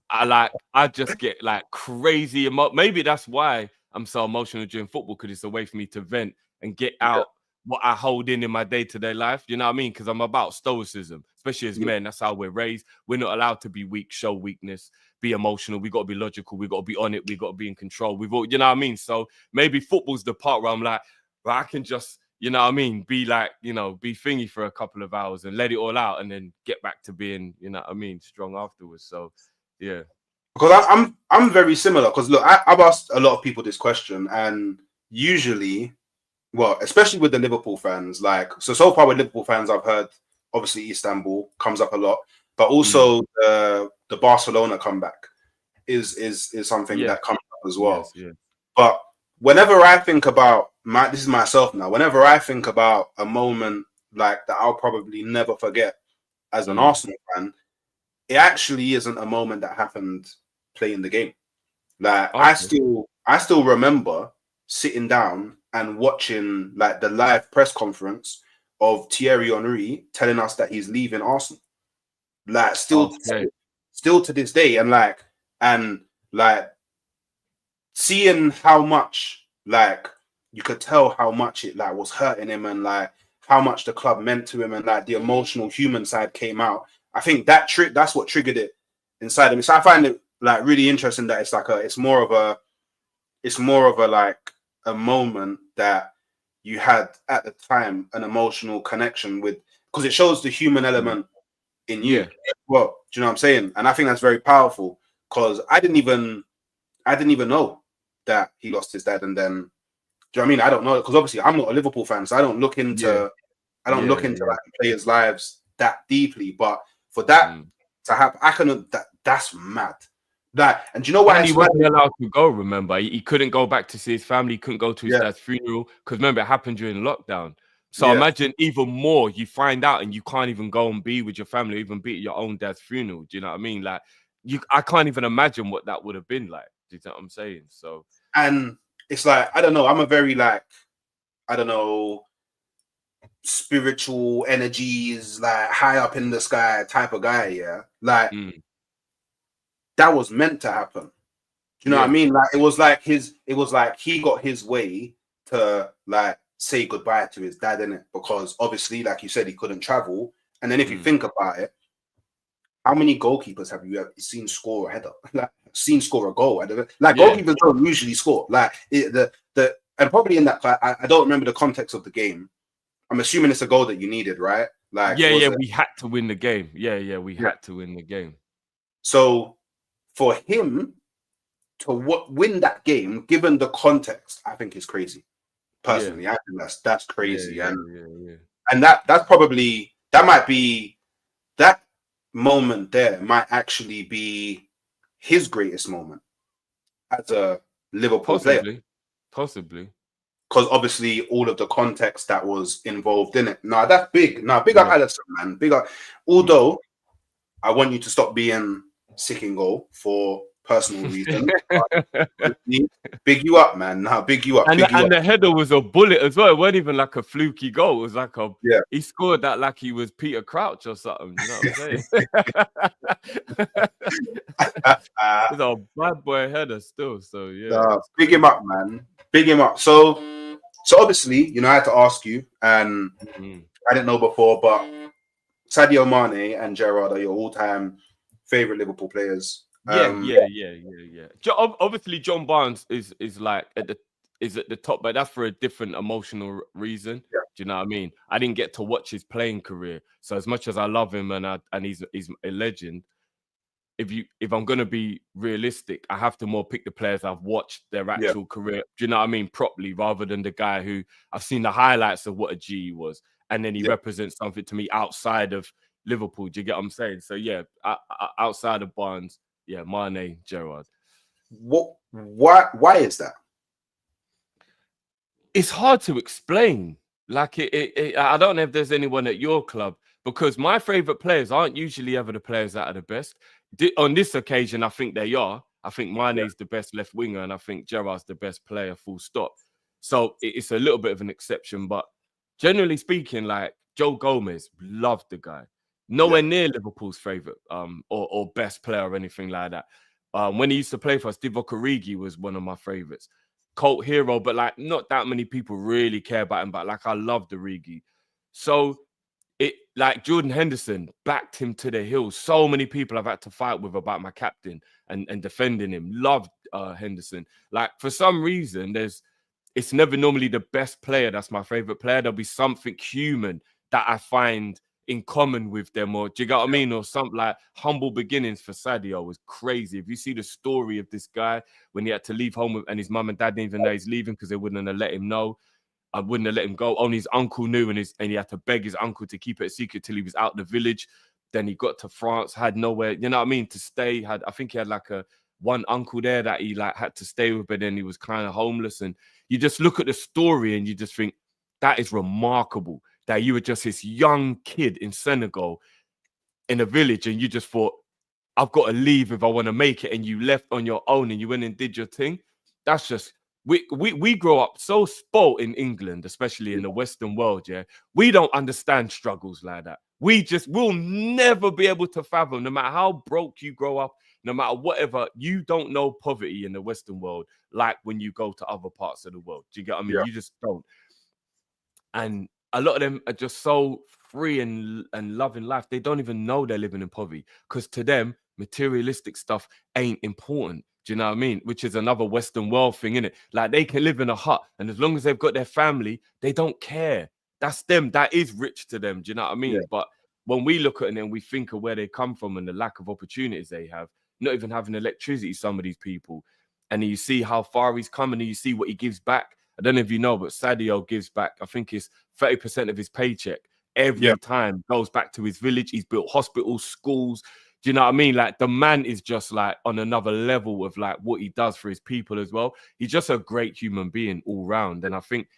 B: I just get like crazy. Maybe that's why I'm so emotional during football, because it's a way for me to vent and get out what I hold in my day-to-day life. You know what I mean? Because I'm about stoicism, especially as men. That's how we're raised. We're not allowed to be weak, show weakness, be emotional. We got to be logical. We got to be on it. We got to be in control. You know what I mean? So maybe football's the part where I'm like, I can just, you know what I mean, be like, be thingy for a couple of hours and let it all out and then get back to being, you know what I mean, strong afterwards. So yeah,
A: because I'm very similar. Because look, I've asked a lot of people this question, and usually, well, especially with the Liverpool fans, like so far with Liverpool fans, I've heard obviously Istanbul comes up a lot, but also the Barcelona comeback is something that comes up as well.
B: Yes.
A: But whenever I think about this is myself now. Whenever I think about a moment like that, I'll probably never forget as an Arsenal fan. It actually isn't a moment that happened playing the game. Like I still remember sitting down and watching like the live press conference of Thierry Henry telling us that he's leaving Arsenal. Like still to this day, and seeing how much like you could tell how much it like was hurting him and like how much the club meant to him and like the emotional human side came out. I think that's what triggered it inside of me. So I find it like really interesting that it's more of a like a moment that you had at the time an emotional connection with, because it shows the human element in you. Well, do you know what I'm saying? And I think that's very powerful, because I didn't even know that he lost his dad. And then, do you know what I mean? I don't know, because obviously I'm not a Liverpool fan, so I don't look into like the players' lives that deeply. But for that to happen, that's mad. Like, and do you know why?
B: And he wasn't allowed to go. Remember, he couldn't go back to see his family. He couldn't go to his dad's funeral because remember it happened during lockdown. So imagine even more. You find out and you can't even go and be with your family, even be at your own dad's funeral. Do you know what I mean? Like, I can't even imagine what that would have been like. Do you know what I'm saying? So,
A: and it's like, I don't know. I'm a very like, I don't know, spiritual energies, like high up in the sky type of guy. Yeah, like that was meant to happen. You know what I mean? Like it was like he got his way to like say goodbye to his dad, innit? Because obviously, like you said, he couldn't travel. And then if you think about it, how many goalkeepers have you ever seen score a header? Like seen score a goal? Like goalkeepers don't usually score. Like and probably in that, I don't remember the context of the game. I'm assuming it's a goal that you needed, right? Like
B: we had to win the game. We had to win the game.
A: So for him to win that game, given the context, I think is crazy. Personally, I think that's crazy. And that's probably that moment there might actually be his greatest moment as a Liverpool player.
B: Possibly.
A: Because obviously all of the context that was involved in it. Nah, that's big. Nah, big up Alisson, man. Big up. Although I want you to stop being sick in goal for personal reasons. Big you up, man. Nah, big you up.
B: And,
A: Big you up.
B: the header was a bullet as well. It wasn't even like a fluky goal. It was like he scored that like he was Peter Crouch or something. You know what I'm saying? It's a bad boy header still. So yeah.
A: Big him up, man. Big him up. So obviously, you know, I had to ask you, and I didn't know before, but Sadio Mane and Gerrard are your all-time favorite Liverpool players.
B: Yeah. Obviously, John Barnes is like at the top, but that's for a different emotional reason.
A: Yeah.
B: Do you know what I mean? I didn't get to watch his playing career, so as much as I love him and he's a legend, if I'm gonna be realistic, I have to more pick the players I've watched their actual career. Do you know what I mean? Properly, rather than the guy who I've seen the highlights of what a G was, and then he represents something to me outside of Liverpool. Do you get what I'm saying? So yeah, outside of Barnes. Yeah, Mane, Gerrard.
A: Why is that?
B: It's hard to explain. Like I don't know if there's anyone at your club, because my favorite players aren't usually ever the players that are the best. On this occasion, I think they are. I think Mane's the best left winger, and I think Gerrard's the best player. Full stop. So it's a little bit of an exception, but generally speaking, like Joe Gomez, loved the guy. Nowhere near Liverpool's favorite or best player or anything like that. When he used to play for us, Divock Origi was one of my favorites. Cult hero, but like not that many people really care about him, but like I loved Origi. So it like Jordan Henderson backed him to the hills. So many people I've had to fight with about my captain and defending him. Loved Henderson. Like for some reason, it's never normally the best player that's my favorite player. There'll be something human that I find in common with them, or do you get what I mean? Or something like humble beginnings for Sadio was crazy. If you see the story of this guy when he had to leave home and his mum and dad didn't even know he's leaving because they wouldn't have let him know. I wouldn't have let him go. Only his uncle knew, and he had to beg his uncle to keep it a secret till he was out the village. Then he got to France, had nowhere, you know what I mean, to stay. I think he had like one uncle there that he like had to stay with, but then he was kind of homeless. And you just look at the story and you just think that is remarkable. That you were just this young kid in Senegal in a village and you just thought, I've got to leave if I want to make it. And you left on your own and you went and did your thing. That's just, we grow up so spoiled in England, especially in the Western world, yeah? We don't understand struggles like that. We'll never be able to fathom, no matter how broke you grow up, no matter whatever, you don't know poverty in the Western world like when you go to other parts of the world. Do you get what I mean? You just don't. And a lot of them are just so free and loving life. They don't even know they're living in poverty because to them, materialistic stuff ain't important. Do you know what I mean? Which is another Western world thing, innit? Like they can live in a hut and as long as they've got their family, they don't care. That's them. That is rich to them. Do you know what I mean? Yeah. But when we look at it and we think of where they come from and the lack of opportunities they have, not even having electricity, some of these people, and you see how far he's come and you see what he gives back. I don't know if you know, but Sadio gives back, I think it's 30% of his paycheck every time goes back to his village. He's built hospitals, schools. Do you know what I mean? Like the man is just like on another level of like what he does for his people as well. He's just a great human being all round. And I think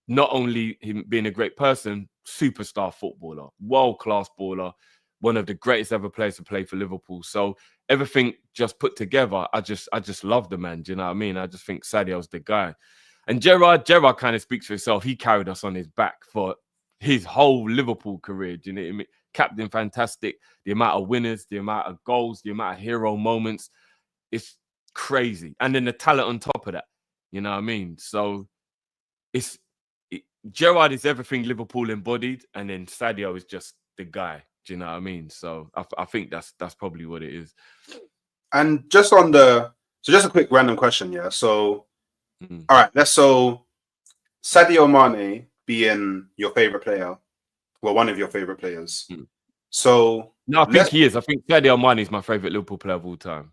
B: not only him being a great person, superstar footballer, world-class baller, one of the greatest ever players to play for Liverpool. So everything just put together, I just love the man. Do you know what I mean? I just think Sadio's the guy. And Gerrard kind of speaks for himself. He carried us on his back for his whole Liverpool career. Do you know what I mean? Captain fantastic. The amount of winners, the amount of goals, the amount of hero moments. It's crazy. And then the talent on top of that. You know what I mean? So Gerrard is everything Liverpool embodied. And then Sadio is just the guy. Do you know what I mean? So I think that's probably what it is.
A: And just just a quick random question, yeah. So all right, so Sadio Mane being your favorite player, well, one of your favorite players. So
B: no, I think he is. I think Sadio Mane is my favorite Liverpool player of all time.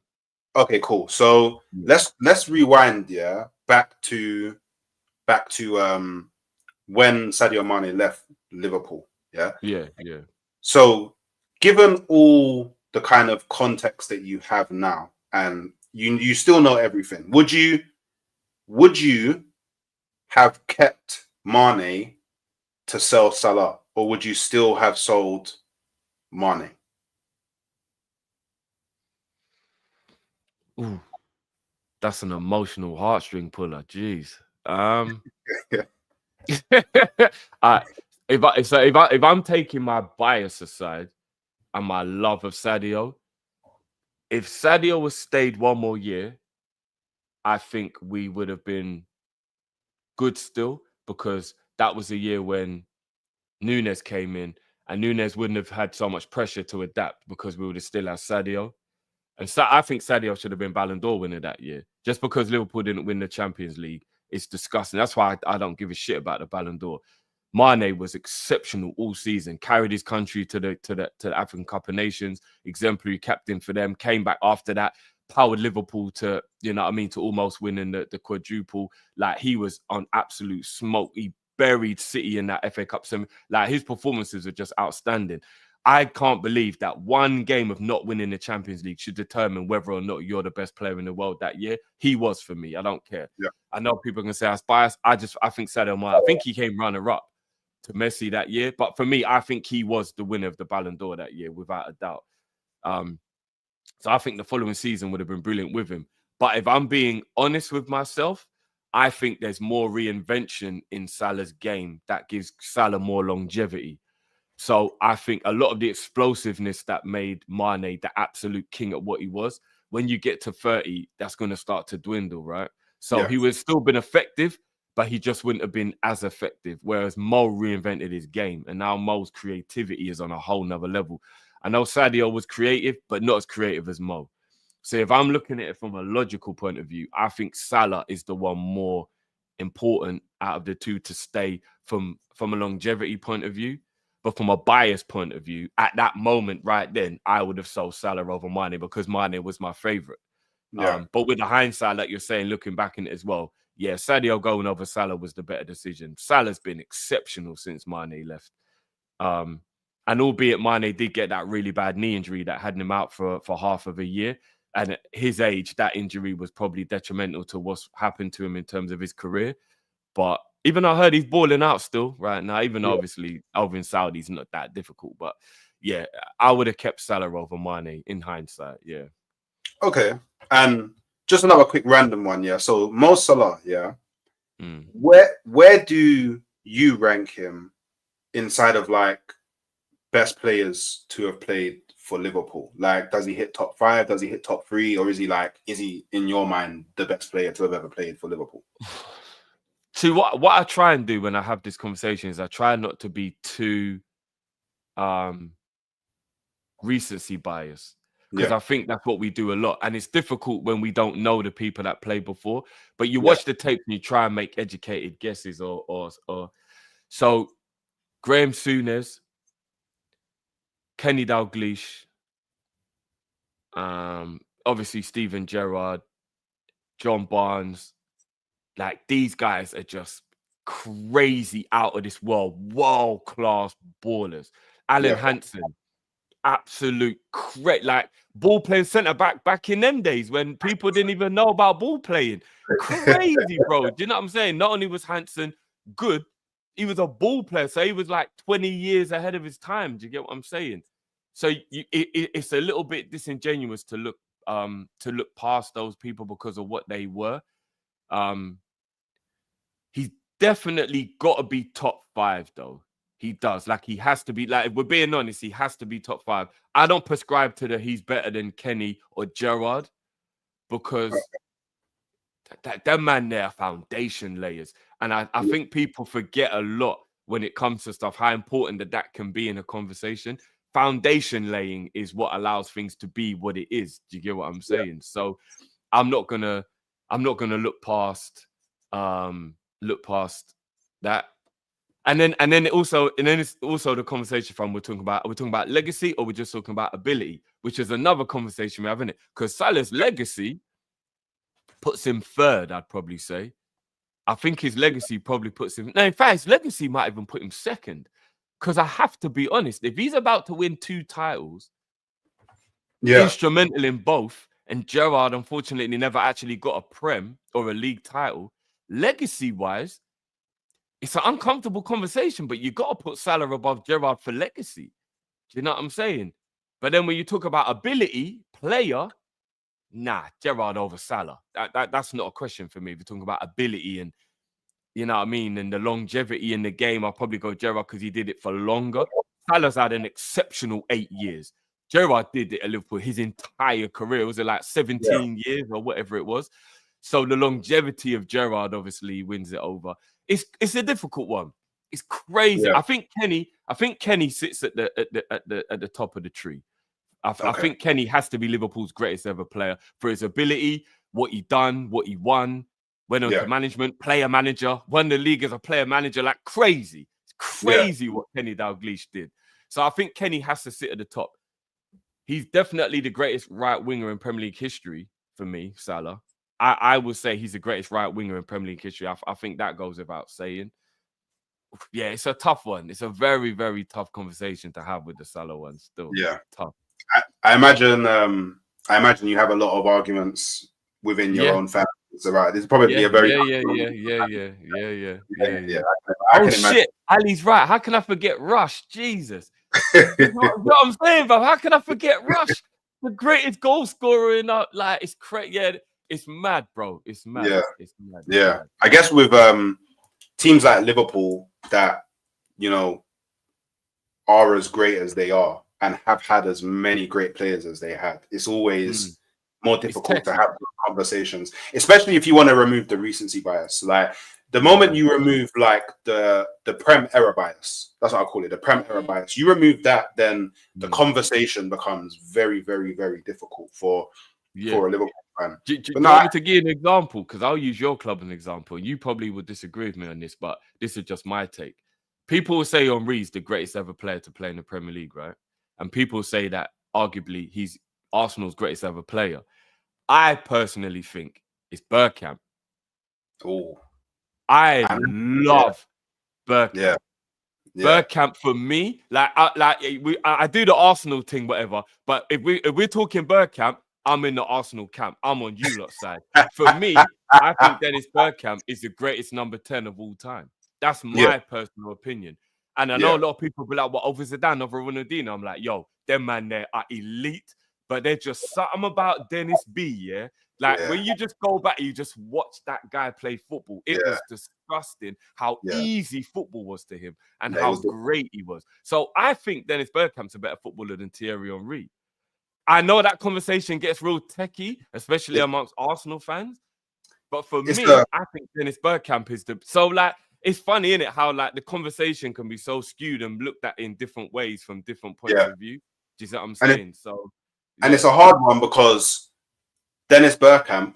A: Okay, cool. So let's rewind, back to when Sadio Mane left Liverpool. Yeah. So given all the kind of context that you have now, and you still know everything, would you have kept Mane to sell Salah, or would you still have sold Mane?
B: Ooh, that's an emotional heartstring puller. Jeez. I, if I'm taking my bias aside and my love of Sadio, if Sadio was stayed one more year, I think we would have been good still, because that was a year when Nunes came in, and Nunes wouldn't have had so much pressure to adapt because we would have still had Sadio. And so I think Sadio should have been Ballon d'Or winner that year. Just because Liverpool didn't win the Champions League, it's disgusting. That's why I don't give a shit about the Ballon d'Or. Mane was exceptional all season, carried his country to the African Cup of Nations, exemplary captain for them, came back after that, powered Liverpool to, you know what I mean, to almost winning the quadruple. Like, he was on absolute smoke. He buried City in that FA Cup semi. Like, his performances are just outstanding. I can't believe that one game of not winning the Champions League should determine whether or not you're the best player in the world that year. He was for me. I don't care.
A: Yeah.
B: I know people are going to say I was biased. I think Sadio Mane, I think he came runner-up to Messi that year. But for me, I think he was the winner of the Ballon d'Or that year, without a doubt. So I think the following season would have been brilliant with him. But if I'm being honest with myself, I think there's more reinvention in Salah's game that gives Salah more longevity. So I think a lot of the explosiveness that made Mane the absolute king at what he was, when you get to 30, that's going to start to dwindle, right? So he would have still been effective, but he just wouldn't have been as effective. Whereas Mo reinvented his game, and now Mo's creativity is on a whole nother level. I know Sadio was creative, but not as creative as Mo. So if I'm looking at it from a logical point of view, I think Salah is the one more important out of the two to stay from a longevity point of view. But from a bias point of view, at that moment right then, I would have sold Salah over Mane because Mane was my favorite.
A: Yeah.
B: But with the hindsight, like you're saying, looking back in it as well, yeah, Sadio going over Salah was the better decision. Salah's been exceptional since Mane left. And albeit Mane did get that really bad knee injury that had him out for half of a year. And at his age, that injury was probably detrimental to what's happened to him in terms of his career. But even though I heard he's balling out still right now, even though obviously over in Saudi is not that difficult. But yeah, I would have kept Salah over Mane in hindsight. Yeah.
A: Okay. And just another quick random one, yeah. So Mo Salah, yeah. Where do you rank him inside of like best players to have played for Liverpool? Like, does he hit top 5? Does he hit top 3? Or is he in your mind the best player to have ever played for Liverpool?
B: See, what I try and do when I have this conversation is I try not to be too recency bias, because I think that's what we do a lot. And it's difficult when we don't know the people that played before, but you watch the tape and you try and make educated guesses or so Graham Souness, Kenny Dalglish, obviously Steven Gerrard, John Barnes, like these guys are just crazy, out of this world-class ballers. Alan Hansen, absolute like ball playing centre back in them days when people didn't even know about ball playing. Crazy, bro. Do you know what I'm saying? Not only was Hansen good, he was a ball player, so he was like 20 years ahead of his time. Do you get what I'm saying? So it's a little bit disingenuous to look past those people because of what they were. He's definitely got to be top 5 though. He does. Like, he has to be. Like, if we're being honest, he has to be top 5. I don't prescribe to the he's better than Kenny or Gerrard, because that man there are foundation layers. And I think people forget a lot when it comes to stuff, how important that can be in a conversation. Foundation laying is what allows things to be what it is. Do you get what I'm saying? So I'm not gonna look past that. And then it's also the conversation from are we talking about legacy, or we're just talking about ability, which is another conversation we're having it. Because Salah's legacy puts him 3rd, I'd probably say. I think his legacy probably puts him. No, in fact, his legacy might even put him 2nd. Because I have to be honest, if he's about to win 2 titles, instrumental in both, and Gerrard unfortunately never actually got a Prem or a league title, legacy-wise, it's an uncomfortable conversation, but you got to put Salah above Gerrard for legacy. Do you know what I'm saying? But then when you talk about ability, player, nah, Gerrard over Salah. That's not a question for me. If you're talking about ability and, you know what I mean, and the longevity in the game, I'll probably go Gerrard because he did it for longer. Salah's had an exceptional 8 years. Gerrard did it at Liverpool his entire career. Was it like 17 years or whatever it was? So the longevity of Gerrard obviously wins it over. It's a difficult one. It's crazy.
A: Yeah.
B: I think Kenny sits at the top of the tree. I think Kenny has to be Liverpool's greatest ever player for his ability, what he done, what he won, went on to management, player manager, won the league as a player manager, like crazy. It's crazy what Kenny Dalglish did. So I think Kenny has to sit at the top. He's definitely the greatest right winger in Premier League history for me, Salah. I would say he's the greatest right winger in Premier League history. I think that goes without saying. Yeah, it's a tough one. It's a very, very tough conversation to have with the Salah one still.
A: Yeah.
B: Tough.
A: I imagine you have a lot of arguments within your own family. So right, this is probably a very
B: Oh shit, Ali's right. How can I forget Rush? Jesus. You know what I'm saying, bro? How can I forget Rush? The greatest goal scorer in like it's crazy. Yeah, it's mad, bro. It's mad.
A: Yeah.
B: It's mad.
A: Yeah. I guess with teams like Liverpool that, you know, are as great as they are and have had as many great players as they had, it's always more difficult to have conversations, especially if you want to remove the recency bias. Like the moment you remove like the Prem era bias, that's what I call it, the Prem era bias, you remove that, then the conversation becomes very, very, very difficult for a Liverpool fan.
B: Do you want me to give you an example? Because I'll use your club as an example. You probably would disagree with me on this, but this is just my take. People will say Henry's the greatest ever player to play in the Premier League, right? And people say that arguably he's Arsenal's greatest ever player. I personally think it's Bergkamp.
A: Oh,
B: I love Bergkamp.
A: Yeah.
B: Bergkamp for me, I do the Arsenal thing, whatever. But if we're talking Bergkamp, I'm in the Arsenal camp. I'm on you lot side. For me, I think Dennis Bergkamp is the greatest number 10 of all time. That's my personal opinion. And I know a lot of people be like, well, over Zidane, over Ronaldinho. I'm like, yo, them man there are elite, but they're just something about Dennis B, Like when you just go back, you just watch that guy play football. It was disgusting how easy football was to him and how great he was. So I think Dennis Bergkamp's a better footballer than Thierry Henry. I know that conversation gets real techie, especially amongst Arsenal fans. But for me, I think Dennis Bergkamp is the... So, like, it's funny, isn't it, how, like, the conversation can be so skewed and looked at in different ways from different points of view. Do you see what I'm saying?
A: And it's a hard one because Dennis Bergkamp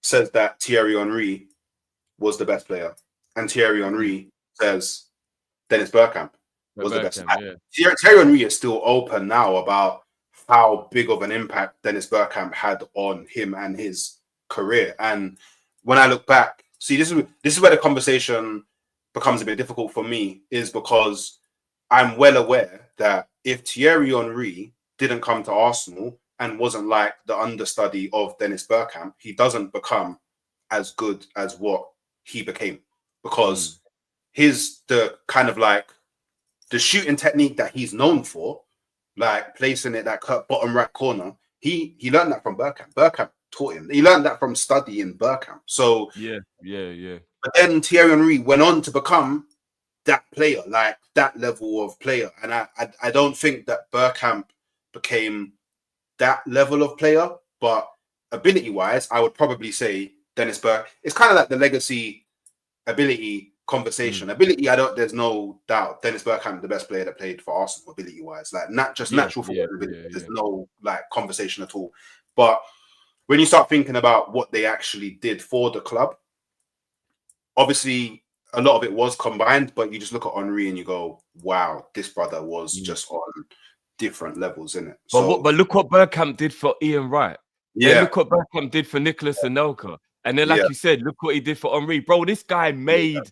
A: says that Thierry Henry was the best player. And Thierry Henry says Dennis Bergkamp was the best. Thierry Henry is still open now about how big of an impact Dennis Bergkamp had on him and his career. And when I look back, see, this is where the conversation becomes a bit difficult for me, is because I'm well aware that if Thierry Henry didn't come to Arsenal and wasn't like the understudy of Dennis Bergkamp, he doesn't become as good as what he became, because the kind of like the shooting technique that he's known for, like placing it that bottom right corner, he learned that from Bergkamp. Bergkamp taught him. He learned that from studying Bergkamp. So But then Thierry Henry went on to become that player, like that level of player. And I don't think that Bergkamp became that level of player, but ability wise, I would probably say Dennis Bergkamp. It's kind of like the legacy ability conversation. Ability, there's no doubt Dennis Bergkamp, the best player that played for Arsenal ability wise, like not just natural football ability. There's no like conversation at all. But when you start thinking about what they actually did for the club, obviously a lot of it was combined, but you just look at Henry and you go, wow, this brother was just on different levels, in it.
B: But look what Bergkamp did for Ian Wright. Then look what Bergkamp did for Nicolas Anelka. And then, like you said, look what he did for Henry. Bro, this guy made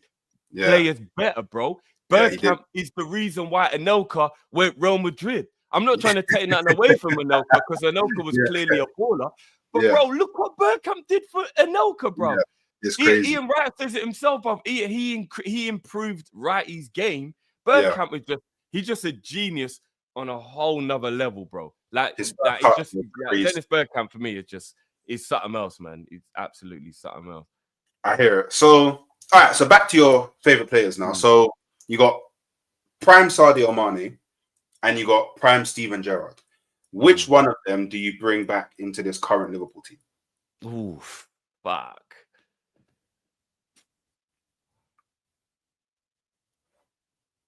B: players better, bro. Bergkamp is the reason why Anelka went Real Madrid. I'm not trying to take nothing away from Anelka, because Anelka was clearly a baller. But, bro, look what Bergkamp did for Anelka, bro.
A: It's crazy.
B: Ian Wright says it himself, bruv. He improved Wrighty's game.
A: Yeah.
B: Bergkamp is he's just a genius on a whole nother level, bro. Like
A: His
B: that,
A: cut
B: it's just
A: was crazy.
B: Dennis Bergkamp for me is something else, man. It's absolutely something else.
A: I hear it. So, all right. So back to your favorite players now. So you got prime Sadio Mane and you got prime Steven Gerrard. Which one of them do you bring back into this current Liverpool team?
B: Ooh, fuck.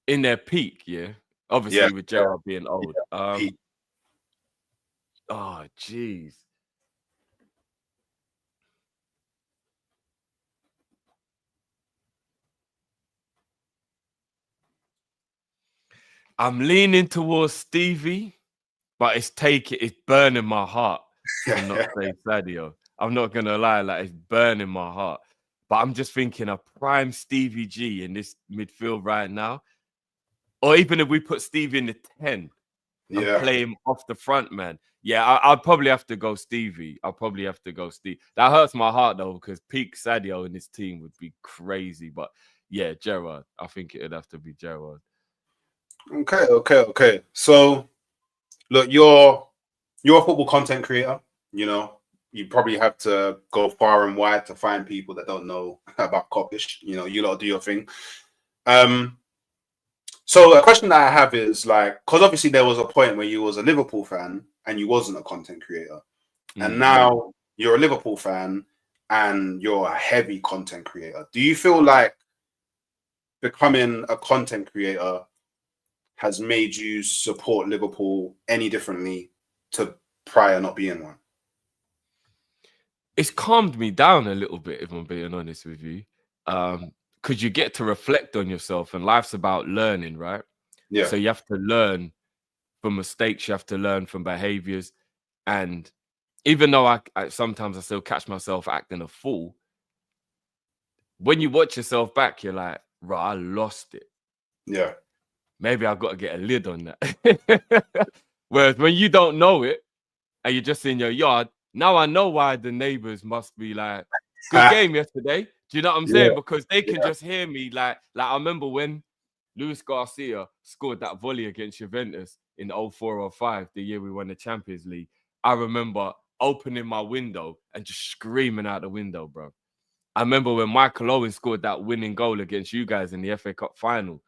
B: In their peak, yeah. Obviously, with Gerrard being old. Oh, jeez. I'm leaning towards Stevie, but it's burning my heart to not say Sadio. I'm not gonna lie, like it's burning my heart. But I'm just thinking a prime Stevie G in this midfield right now. Or even if we put Stevie in the 10 and play him off the front, man. Yeah, I'd probably have to go Stevie. I'll probably have to go Steve. That hurts my heart though, because peak Sadio in this team would be crazy. But yeah, Gerrard. I think it'd have to be Gerrard.
A: Okay. So, look, you're a football content creator. You know, you probably have to go far and wide to find people that don't know about Coppish. You know, you lot do your thing. So a question that I have is like, because obviously there was a point where you was a Liverpool fan and you wasn't a content creator, and now you're a Liverpool fan and you're a heavy content creator. Do you feel like becoming a content creator has made you support Liverpool any differently to prior not being one?
B: It's calmed me down a little bit, if I'm being honest with you. Because you get to reflect on yourself, and life's about learning, right?
A: Yeah.
B: So you have to learn from mistakes, you have to learn from behaviors. And even though I sometimes I still catch myself acting a fool, when you watch yourself back, you're like, right, I lost it.
A: Yeah.
B: Maybe I've got to get a lid on that. Whereas when you don't know it and you're just in your yard, now I know why the neighbors must be like, good game yesterday. Do you know what I'm saying? Because they can just hear me. Like I remember when Luis Garcia scored that volley against Juventus in 04-05, the year we won the Champions League. I remember opening my window and just screaming out the window, bro. I remember when Michael Owen scored that winning goal against you guys in the FA Cup final.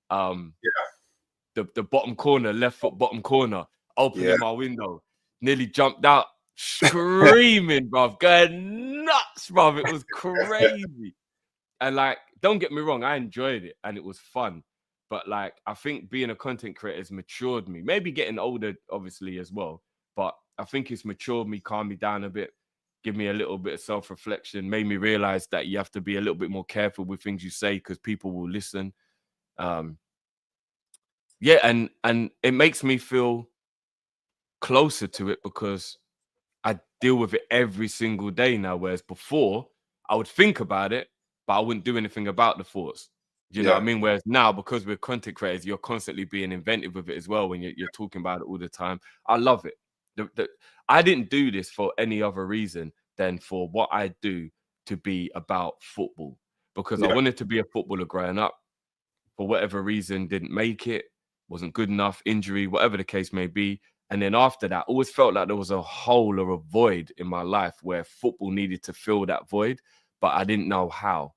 B: The bottom corner, left foot bottom corner, opening my window, nearly jumped out, screaming, bruv, going nuts, bruv. It was crazy. And like, don't get me wrong, I enjoyed it and it was fun. But like, I think being a content creator has matured me. Maybe getting older, obviously, as well. But I think it's matured me, calmed me down a bit, give me a little bit of self-reflection, made me realize that you have to be a little bit more careful with things you say because people will listen. Yeah, and it makes me feel closer to it because I deal with it every single day now. Whereas before, I would think about it, but I wouldn't do anything about the thoughts. Do you know what I mean? Whereas now, because we're content creators, you're constantly being inventive with it as well when you're talking about it all the time. I love it. I didn't do this for any other reason than for what I do to be about football. Because I wanted to be a footballer growing up. For whatever reason, didn't make it, wasn't good enough, injury, whatever the case may be. And then after that, I always felt like there was a hole or a void in my life where football needed to fill that void, but I didn't know how.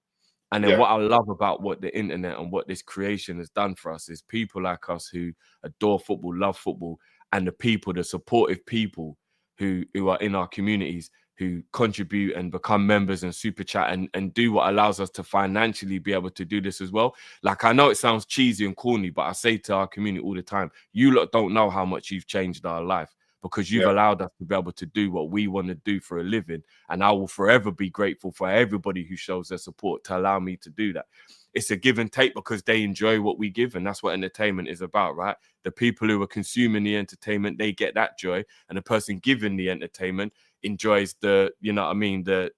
B: And then what I love about what the internet and what this creation has done for us is people like us who adore football, love football, and the people, the supportive people who are in our communities, who contribute and become members and super chat and do what allows us to financially be able to do this as well. Like, I know it sounds cheesy and corny, but I say to our community all the time, you lot don't know how much you've changed our life because you've allowed us to be able to do what we want to do for a living. And I will forever be grateful for everybody who shows their support to allow me to do that. It's a give and take because they enjoy what we give. And that's what entertainment is about, right? The people who are consuming the entertainment, they get that joy. And the person giving the entertainment enjoys the, you know what I mean, the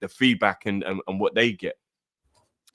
B: feedback and what they get.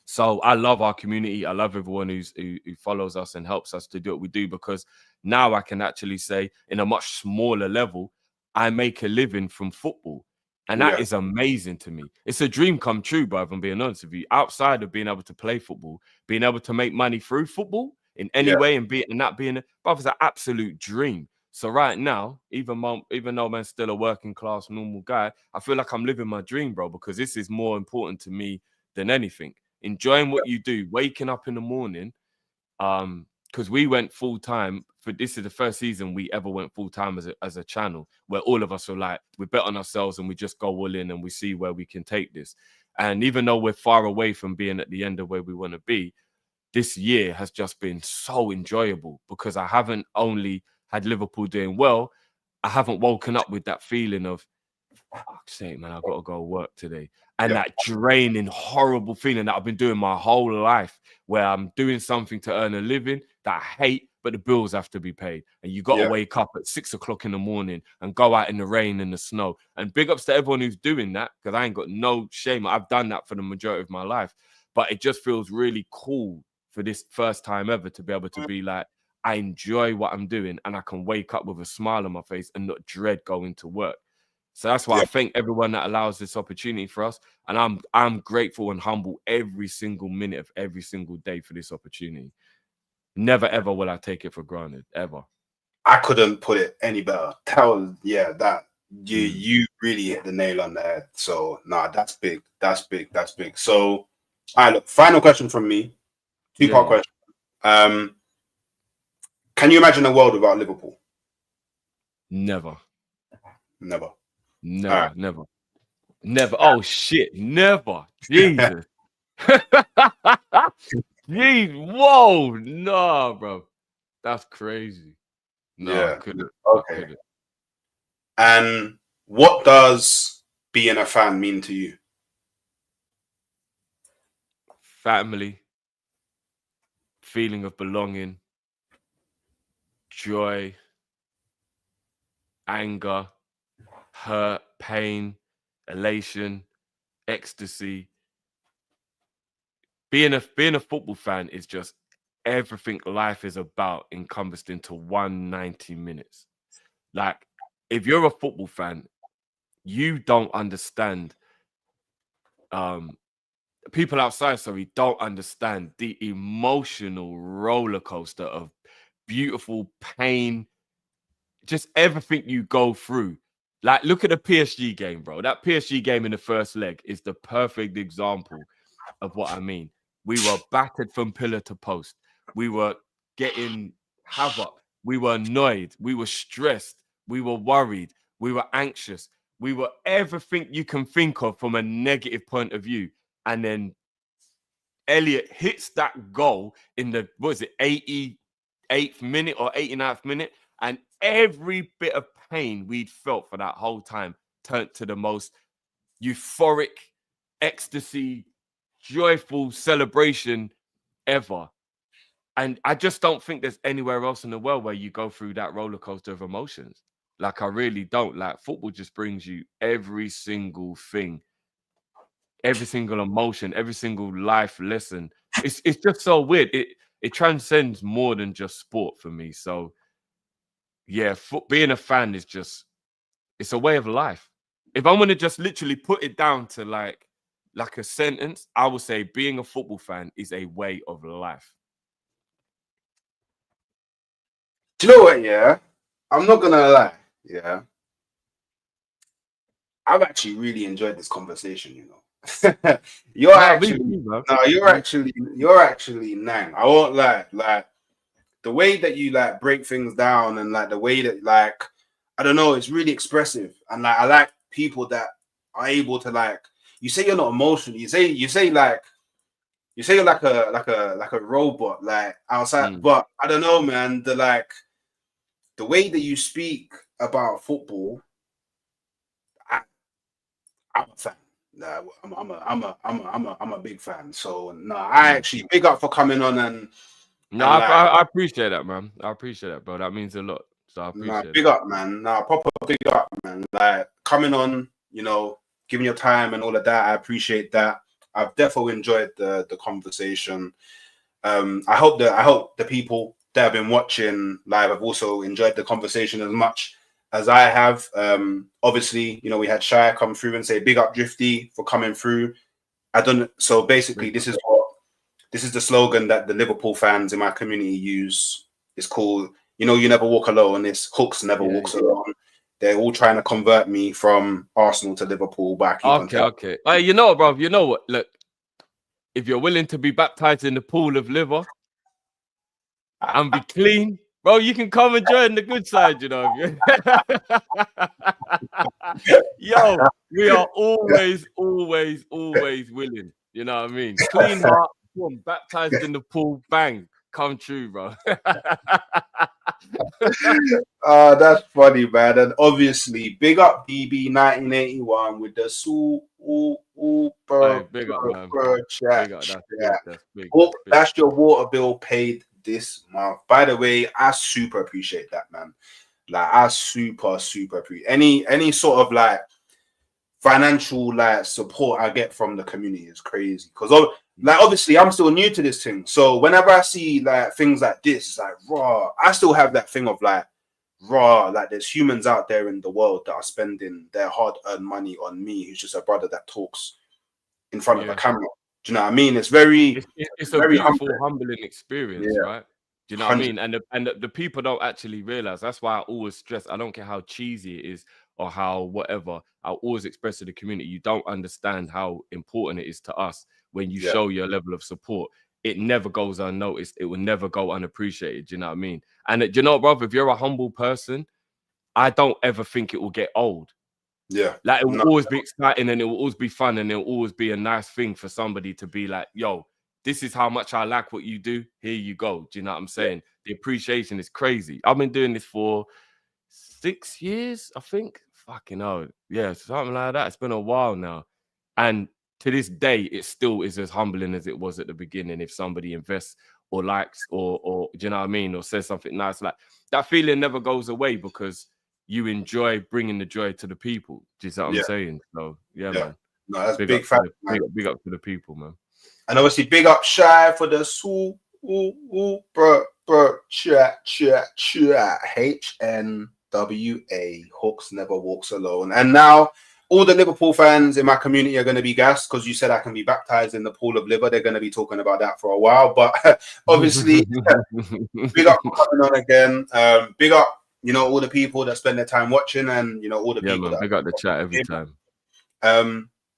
B: So I love our community. I love everyone who follows us and helps us to do what we do, because now I can actually say in a much smaller level, I make a living from football. And that is amazing to me. It's a dream come true, bro, if I'm being honest with you. Outside of being able to play football, being able to make money through football in any way and that being, bro, it's an absolute dream. So right now, even though man's still a working class, normal guy, I feel like I'm living my dream, bro, because this is more important to me than anything. Enjoying what you do, waking up in the morning, because we went full time for this is the first season we ever went full time as a channel where all of us are like, we bet on ourselves and we just go all in and we see where we can take this. And even though we're far away from being at the end of where we want to be, this year has just been so enjoyable because I haven't only had Liverpool doing well, I haven't woken up with that feeling of, fuck's sake, man, I've got to go work today. And that draining, horrible feeling that I've been doing my whole life, where I'm doing something to earn a living that I hate, but the bills have to be paid. And you got to wake up at 6 o'clock in the morning and go out in the rain and the snow. And big ups to everyone who's doing that, because I ain't got no shame. I've done that for the majority of my life. But it just feels really cool for this first time ever to be able to be like, I enjoy what I'm doing and I can wake up with a smile on my face and not dread going to work. So that's why I thank everyone that allows this opportunity for us. And I'm grateful and humble every single minute of every single day for this opportunity. Never, ever will I take it for granted, ever.
A: I couldn't put it any better. That was, that you really hit the nail on the head. So, that's big. That's big. That's big. So, all right, look, final question from me. Two-part question. Can you imagine a world without Liverpool?
B: Never.
A: Never.
B: Never, right. Never. Oh shit, never. Jesus. Jeez, whoa, no, bro. That's crazy. No, I couldn't.
A: Okay. Couldn't. And what does being a fan mean to you?
B: Family, feeling of belonging, joy, anger, hurt, pain, elation, ecstasy. Being a football fan is just everything life is about encompassed into 190 minutes. Like, if you're a football fan, you don't understand. People outside, don't understand the emotional roller coaster of beautiful pain, just everything you go through. Like, look at the PSG game, bro. That PSG game in the first leg is the perfect example of what I mean. We were battered from pillar to post. We were getting havoc. We were annoyed. We were stressed. We were worried. We were anxious. We were everything you can think of from a negative point of view. And then Elliot hits that goal in the, 88th minute or 89th minute? And every bit of pain we'd felt for that whole time turned to the most euphoric, ecstasy, joyful celebration ever. And I just don't think there's anywhere else in the world where you go through that roller coaster of emotions. Like, I really don't. Like, football just brings you every single thing, every single emotion, every single life lesson. It's just so weird. It transcends more than just sport for me. So yeah, being a fan is just, it's a way of life. If I'm gonna just literally put it down to like a sentence, I would say being a football fan is a way of life.
A: Do you know what? Yeah, I'm not gonna lie. Yeah, I've actually really enjoyed this conversation. You know, you're actually nang. I won't lie. Like, the way that you like break things down and like the way that, like, I don't know, it's really expressive. And like, I like people that are able to, like, you say you're not emotional. You say you're like a robot, like, outside. But I don't know, man. The way that you speak about football, I'm a fan. I'm a big fan. So I actually big up for coming on and.
B: No, I appreciate that, man. I appreciate that, bro. That means a lot. So I appreciate it.
A: Big up, man. Proper big up, man. Like, coming on, you know, giving your time and all of that. I appreciate that. I've definitely enjoyed the conversation. I hope the people that have been watching live have also enjoyed the conversation as much as I have. Obviously, you know, we had Shire come through and say big up Drifty for coming through. So basically, this is the slogan that the Liverpool fans in my community use. It's called, you know, you never walk alone. It's Hooks never walks alone. They're all trying to convert me from Arsenal to Liverpool, but I keep on telling.
B: Okay. Hey, you know what, bro? You know what? Look, if you're willing to be baptized in the pool of liver and be clean, bro, you can come and join the good side, you know. Yo, we are always willing. You know what I mean? Clean heart, boom, baptized in the pool, bang, come true, bro.
A: That's funny, man. And obviously, big up DB 1981 with the
B: Big up, man.
A: chat.
B: Big up, that's big.
A: That's your water bill paid this month. By the way, I super appreciate that, man. Like, I super appreciate any sort of like financial like support I get from the community is crazy. Because like, obviously, I'm still new to this thing. So whenever I see like things like this, like raw, I still have that thing of like raw, like there's humans out there in the world that are spending their hard-earned money on me, who's just a brother that talks in front of a camera. Do you know what I mean? It's
B: a
A: very
B: beautiful, humbling experience, right? Do you know what I mean?
A: 100%.
B: And the people don't actually realize. That's why I always stress. I don't care how cheesy it is or how whatever. I always express to the community, you don't understand how important it is to us when you show your level of support. It never goes unnoticed. It will never go unappreciated. Do you know what I mean? And you know, brother, if you're a humble person, I don't ever think it will get old.
A: Yeah.
B: Like, it will always be exciting and it will always be fun and it will always be a nice thing for somebody to be like, yo, this is how much I like what you do. Here you go. Do you know what I'm saying? Yeah. The appreciation is crazy. I've been doing this for 6 years, I think. Fucking hell. Yeah, something like that. It's been a while now. And to this day, it still is as humbling as it was at the beginning. If somebody invests or likes or do you know what I mean? Or says something nice, like that feeling never goes away because you enjoy bringing the joy to the people. Do you see what I'm saying? So yeah, man.
A: No, that's
B: big
A: fact,
B: big up to the people, man.
A: And obviously, big up Shy for the chat. HNWA. Hooks never walks alone. And now all the Liverpool fans in my community are going to be gassed because you said I can be baptized in the pool of liver. They're going to be talking about that for a while. But obviously, big up for coming on again. Big up, you know, all the people that spend their time watching and, you know, all the people that
B: big up the chat every time.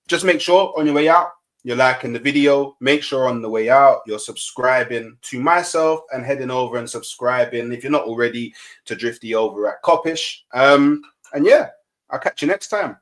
A: Just make sure on your way out, you're liking the video. Make sure on the way out, you're subscribing to myself and heading over and subscribing, if you're not already, to Drifty over at Coppish. And yeah, I'll catch you next time.